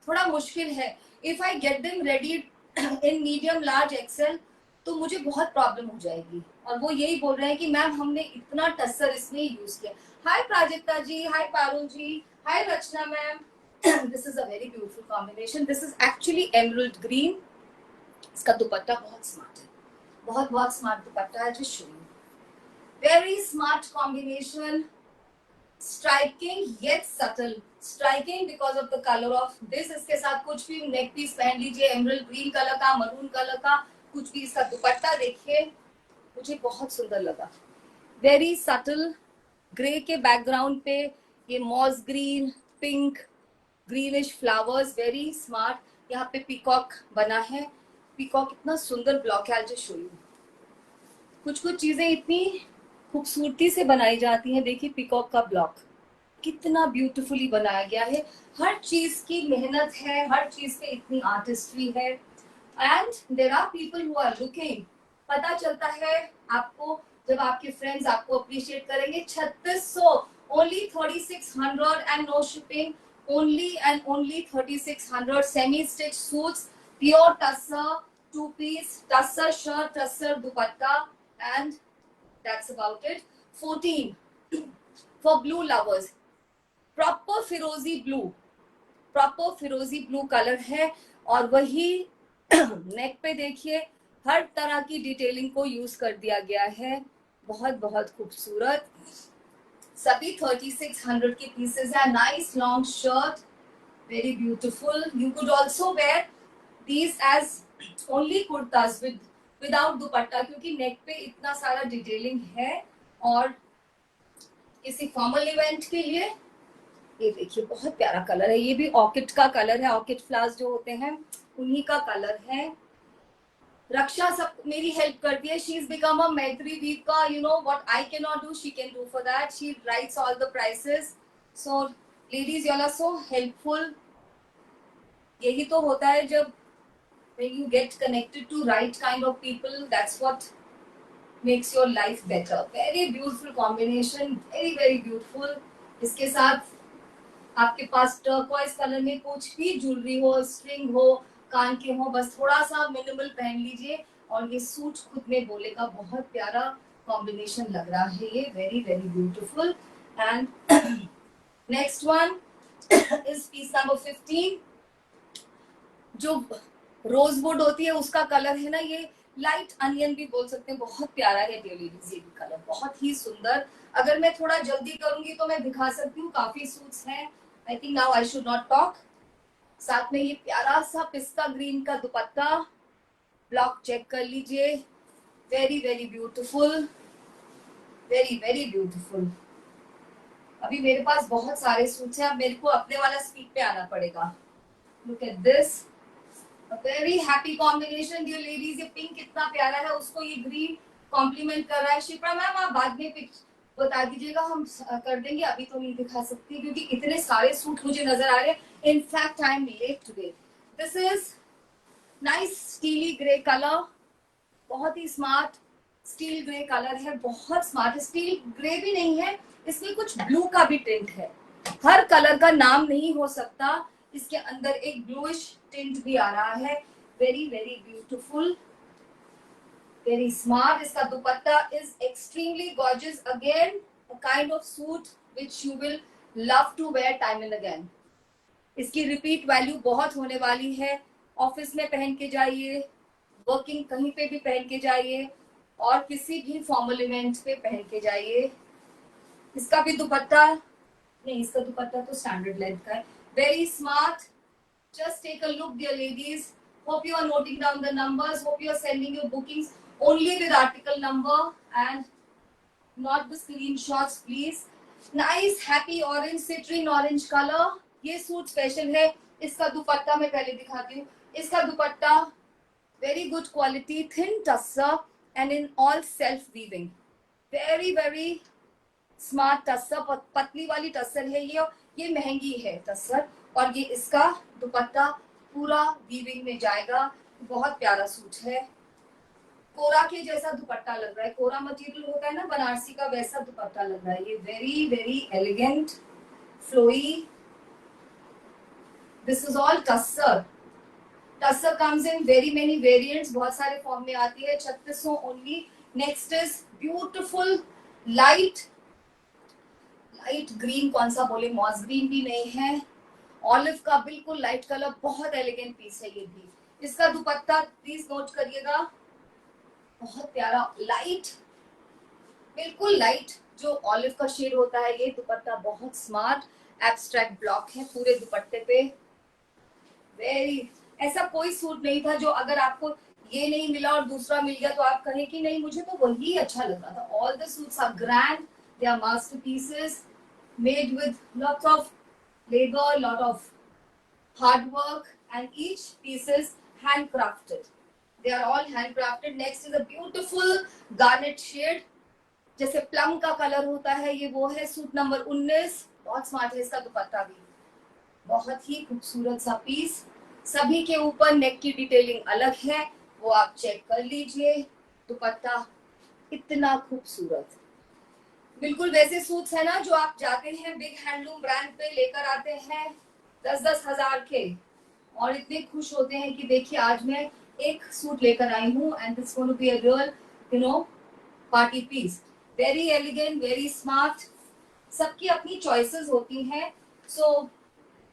थोड़ा मुश्किल है. If I get them ready in medium large XL तो मुझे बहुत प्रॉब्लम हो जाएगी. और वो यही बोल रहे हैं कि मैम हमने इतना टस्सर इसमें यूज किया. Hi Prajakta ji, hi Parul ji, hi Rachna ma'am. This is a very beautiful combination. This is actually emerald green. इसका दुपट्टा बहुत स्मार्ट है, बहुत बहुत स्मार्ट दुपट्टा है. Just show you, very smart combination, striking yet subtle. Striking because of the colour of this. इसके साथ कुछ भी नेक पीस पहन लीजिए, एमरल्ड ग्रीन कलर का, मरून कलर का, कुछ भी. इसका दुपट्टा देखिए, मुझे बहुत सुंदर लगा. वेरी सटल ग्रे के बैकग्राउंड पे ये moss green, pink, greenish flowers, very smart. यहाँ पे पीकॉक बना है. पीकॉक इतना सुंदर ब्लॉक है. आज शो यू, कुछ कुछ चीजें इतनी खूबसूरती से बनाई जाती हैं. देखिए पीकॉक का ब्लॉक कितना ब्यूटीफुली बनाया गया है. हर चीज की मेहनत है, हर चीज पे इतनी आर्टिस्ट्री है. And there are people who are looking. पता चलता है आपको जब आपके फ्रेंड्स आपको अप्रिशिएट करेंगे. 3600, only 3600 and no shipping. Only and only 3600 semi stitch suits, pure tussar, 2-piece tussar shirt, tussar dupatta, and that's about it. 14 for blue lovers, proper फिरोजी blue, proper फिरोजी blue color है. और वही नेक पे देखिए हर तरह की डिटेलिंग को यूज कर दिया गया है. बहुत बहुत खूबसूरत. सभी 3600 के पीसेस है. Nice long shirt, very beautiful. You could also wear these as only kurtas without dupatta, क्योंकि नेक पे इतना सारा डिटेलिंग है. और किसी फॉर्मल इवेंट के लिए ये देखिए बहुत प्यारा कलर है. ये भी ऑर्किड का कलर है. ऑर्किड फ्लावर्स जो होते हैं उन्हीं का कलर है. रक्षा सब मेरी हेल्प करती है. She is become a Maitri Deepika. You know what I can not do, she can do for that. She writes all the prices. So ladies you are so helpful. यही तो होता है जब when you get connected to right kind of people, that's what makes your life better. Very beautiful combination, very very beautiful. इसके साथ आपके पास turquoise colour में कुछ भी ज्वेलरी हो, स्ट्रिंग हो, कान के हो, बस थोड़ा सा मिनिमल पहन लीजिए और ये सूट खुद में बोलेगा. बहुत प्यारा कॉम्बिनेशन लग रहा है ये. Very very beautiful. And next one, is piece number 15। जो रोजवुड होती है उसका कलर है ना, ये लाइट अनियन भी बोल सकते हैं, बहुत प्यारा है डियर लेडीज, ये भी कलर बहुत ही सुंदर। अगर मैं थोड़ा जल्दी करूंगी तो मैं दिखा सकती हूँ, काफी सूट्स हैं। I think now I should not talk. साथ में ये प्यारा सा पिस्ता ग्रीन का दुपट्टा, ब्लॉक चेक कर लीजिए, very very beautiful, very very beautiful. अभी मेरे पास बहुत सारे सूट्स हैं, अब मेरे को अपने वाला स्पीड पे आना पड़ेगा। Look at this, very happy combination dear ladies. ये पिंक कितना प्यारा है, उसको ये ग्रीन कॉम्प्लीमेंट कर रहा है। शिप्रा मैम आप बाद में पिक बता दीजिएगा, हम कर देंगे, अभी तो नहीं दिखा सकती क्योंकि इतने सारे सूट मुझे नजर आ रहे हैं। In fact I am late today. This is nice steely grey colour, बहुत ही स्मार्ट स्टील ग्रे कलर है, बहुत स्मार्ट। स्टील ग्रे भी नहीं है, इसमें कुछ ब्लू का भी टिंट है। हर कलर का नाम नहीं हो सकता, इसके अंदर एक ब्लूइश टिंट भी आ रहा है। Very very beautiful, very smart. इसका दुपट्टा is extremely gorgeous, again a kind of suit which you will love to wear time and again. इसकी रिपीट वैल्यू बहुत होने वाली है। ऑफिस में पहन के जाइए, वर्किंग कहीं पे भी पहन के जाइए, और किसी भी फॉर्मल इवेंट पे पहन के जाइए। इसका भी दुपट्टा नहीं, इसका दुपट्टा तो स्टैंडर्ड लेंथ का है। Very smart, just take a look dear ladies. Hope you are noting down the numbers, hope you are sending your bookings only with article number and not the screenshots please. Nice happy orange, citrine orange color, ये suit special है। इसका दुपट्टा मैं पहले दिखाती हूँ। इसका दुपट्टा very good quality, thin tussar and in all self weaving, very very smart tussar, पतली वाली टस्सर है ये महंगी है टस्सर। और ये इसका दुपट्टा पूरा वीविंग में जाएगा, बहुत प्यारा सूट है। कोरा के जैसा दुपट्टा लग रहा है, कोरा मटेरियल होता है ना बनारसी का, वैसा दुपट्टा लग रहा है। ये very very elegant, flowy. This is all tussar. Tussar comes in very many variants, बहुत सारे फॉर्म में आती है। 3600 only. Next is beautiful light green, कौन सा बोले, मॉस ग्रीन भी नहीं है, ऑलिव का बिल्कुल लाइट कलर, बहुत एलिगेंट पीस है ये भी। इसका दुपट्टा प्लीज नोट करिएगा, बहुत प्यारा लाइट, बिल्कुल लाइट जो ऑलिव का शेड होता है। ये दुपट्टा बहुत स्मार्ट एब्स्ट्रैक्ट ब्लॉक है पूरे दुपट्टे पे। वेरी, ऐसा कोई सूट नहीं था जो अगर आपको ये नहीं मिला और दूसरा मिल गया तो आप कहें कि नहीं मुझे तो वही अच्छा लग रहा था। All the suits are grand, they are masterpieces made with lots of labor, lot of hard work, and each piece is handcrafted. They are all handcrafted. Next is a beautiful garnet shade, जैसे plum का colour होता है, ये वो है। Suit number 19, बहुत smart है। इसका दुपट्टा भी बहुत ही खूबसूरत सा पीस, सभी के ऊपर नेक की डिटेलिंग अलग है, वो आप चेक कर लीजिए। दुपट्टा इतना खूबसूरत, बिल्कुल वैसे सूट्स है ना जो आप जाते हैं बिग हैंडलूम ब्रांड पे लेकर आते हैं 10-10 हजार के, और इतने खुश होते हैं कि देखिए आज मैं एक सूट लेकर आई हूँ and this going to be a real you know party piece. Very elegant, very smart, सबकी अपनी चॉइसेस होती हैं। So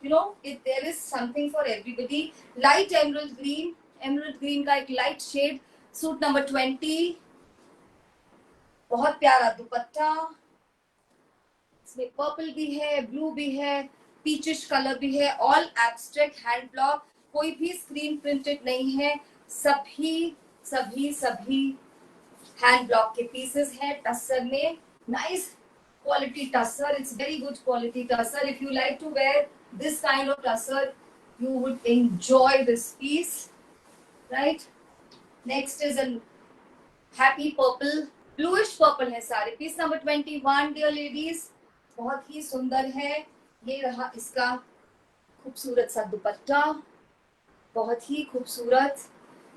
you know it there is something for everybody. Light emerald green का एक लाइट शेड, सूट नंबर 20, बहुत प्यारा दुपट्टा, इसमें purple भी है, ब्लू भी है, पीचिश कलर भी है, ऑल एब्स्ट्रैक्ट हैंड ब्लॉक, कोई भी स्क्रीन प्रिंटेड नहीं है, सभी सभी सभी हैंड ब्लॉक के पीसेस है टस्सर में। Nice quality tussar, it's very good quality tussar. If you like to wear this kind of tussar you would enjoy this piece, right? Next is a happy purple, bluish purple है सारे। Piece number 21 dear ladies, बहुत ही सुंदर है। ये रहा इसका खूबसूरत सा दुपट्टा, बहुत ही खूबसूरत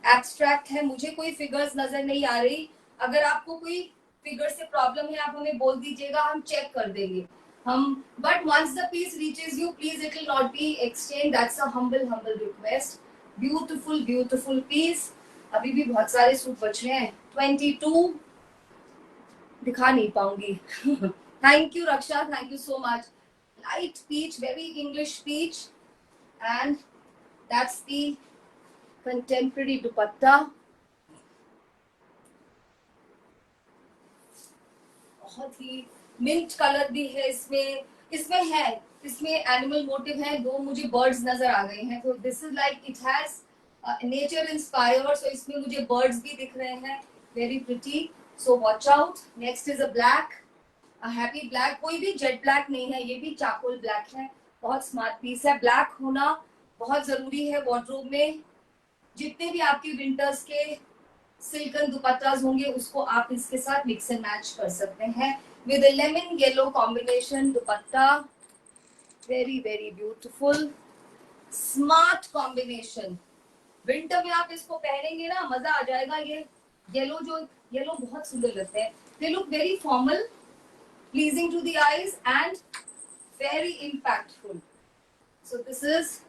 एब्स्ट्रैक्ट है। मुझे कोई फिगर्स नजर नहीं आ रही, अगर आपको कोई फिगर से प्रॉब्लम है आप हमें बोल दीजिएगा, हम चेक कर देंगे हम। But once the piece reaches you please it will not be exchange, that's a humble request. Beautiful beautiful piece. अभी भी बहुत सारे सूट बच रहे हैं। 22 दिखा नहीं पाऊंगी। Thank you Raksha, thank you so much. light peach, very English peach, and that's the contemporary dupatta. बहुत ही मिंट कलर भी है इसमें, इसमें एनिमल मोटिव है, दो मुझे बर्ड्स नजर आ गए हैं, तो this is like it has nature inspired, so इसमें मुझे बर्ड्स भी दिख रहे हैं, very pretty, so watch out. Next is a black, a happy black, कोई भी जेट ब्लैक नहीं है, ये भी चारकोल ब्लैक है, बहुत स्मार्ट पीस है। ब्लैक होना बहुत जरूरी है वार्डरोब में, जितने भी आपके विंटर्स के सिल्कन दुपट्टास होंगे उसको आप इसके साथ मिक्स एंड मैच कर सकते हैं with lemon yellow combination dupatta, very very beautiful smart combination. Winter में आप इसको पहनेंगे ना मजा आ जाएगा। ये येलो बहुत सुंदर लगते हैं, they look very formal, pleasing to the eyes and very impactful. So this is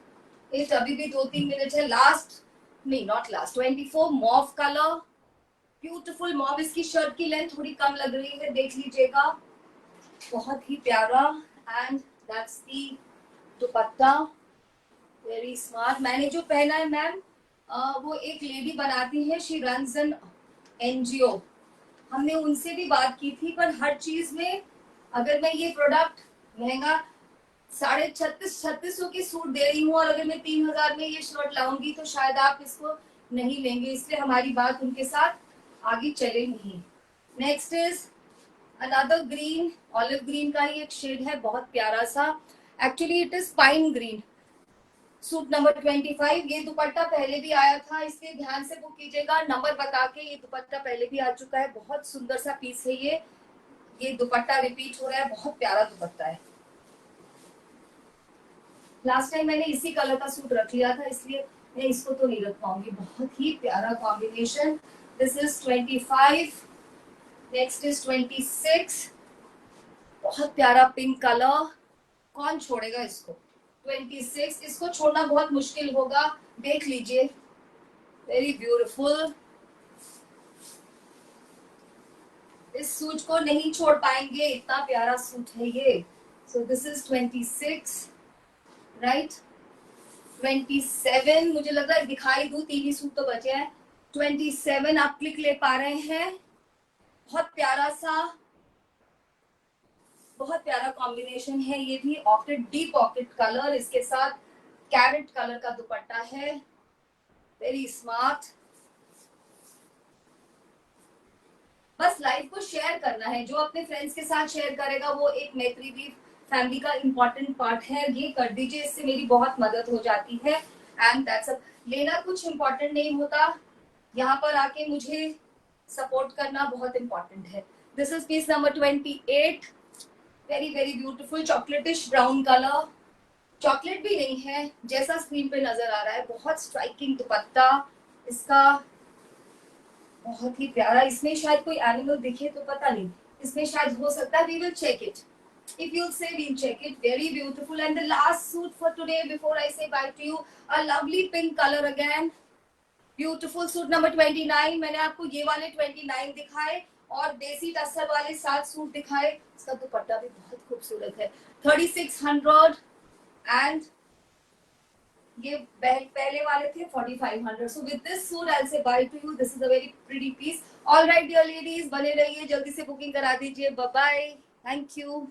it. अभी भी 2-3 मिनट है, लास्ट नहीं not last, 24 mauve colour, beautiful mauve. इसकी शर्ट की लेंथ थोड़ी कम लग रही है, देख लीजिएगा, बहुत ही प्यारा, and that's the dupatta, very smart. मैंने जो पहना है मैम वो एक लेडी बनाती है, शी रन्स एन एनजीओ, हमने उनसे भी बात की थी, पर हर चीज में अगर मैं ये प्रोडक्ट महंगा 3600 की सूट दे रही हूँ और अगर मैं 3000 में ये शर्ट लाऊंगी तो शायद आप इसको नहीं लेंगे, इसलिए हमारी बात उनके साथ आगे चले नहीं। Next is another green, olive green का ही एक शेड है, बहुत प्यारा सा, actually it is pine green, suit number 25। ये दुपट्टा पहले भी आया था, इसलिए ध्यान से बुक कीजिएगा, नंबर बता के, ये दुपट्टा पहले भी आ चुका है, बहुत सुंदर सा पीस है ये दुपट्टा रिपीट हो रहा है, बहुत प्यारा दुपट्टा है। लास्ट टाइम मैंने इसी कलर का सूट रख लिया था, इसलिए मैं इसको तो नहीं रख पाऊंगी, बहुत ही प्यारा combination. This is 25, next is 26, बहुत प्यारा पिंक कलर, कौन छोड़ेगा इसको। 26, इसको छोड़ना बहुत मुश्किल होगा, देख लीजिए, वेरी ब्यूटीफुल, इस सूट को नहीं छोड़ पाएंगे, इतना प्यारा सूट है ये। सो दिस इज 26, राइट। 27 मुझे लग रहा है दिखाई दूं, 3 ही सूट तो बचे हैं। 27 आप क्लिक ले पा रहे हैं, बहुत प्यारा सा, बहुत प्यारा कॉम्बिनेशन है, ये भी ऑक्टेड डीप ऑक्टेड कलर, इसके साथ कैरेट कलर का दुपट्टा है, वेरी स्मार्ट। बस लाइफ को शेयर करना है, जो अपने फ्रेंड्स के साथ शेयर करेगा वो एक मैत्री भी फैमिली का इंपॉर्टेंट पार्ट है, ये कर दीजिए, इससे मेरी बहुत मदद हो जाती है। एंड दैट्स अ, लेना कुछ इंपॉर्टेंट नहीं होता, यहाँ पर आके मुझे सपोर्ट करना बहुत इंपॉर्टेंट है। This is piece number 28, very very beautiful chocolatish brown colour, chocolate भी नहीं है जैसा स्क्रीन पे नजर आ रहा है, बहुत स्ट्राइकिंग दुपट्टा इसका, बहुत ही प्यारा। इसमें शायद कोई एनिमल दिखे तो पता नहीं, इसमें शायद हो सकता है, we will check it, if you'll say we'll check it, very beautiful। And the last suit for today before I say bye to you, a lovely pink color again, beautiful suit number 29। मैंने आपको ये वाले 29 दिखाए और देसी टस्सर वाले 7 suit दिखाए, इसका दुपट्टा भी बहुत खूबसूरत है, 3600 एंड ये पहले वाले थे 4500। So with this suit I will say bye to you, this is a very pretty piece. All right dear ladies, बने रहिए, जल्दी से बुकिंग करा दीजिए, बाय बाय, थैंक यू।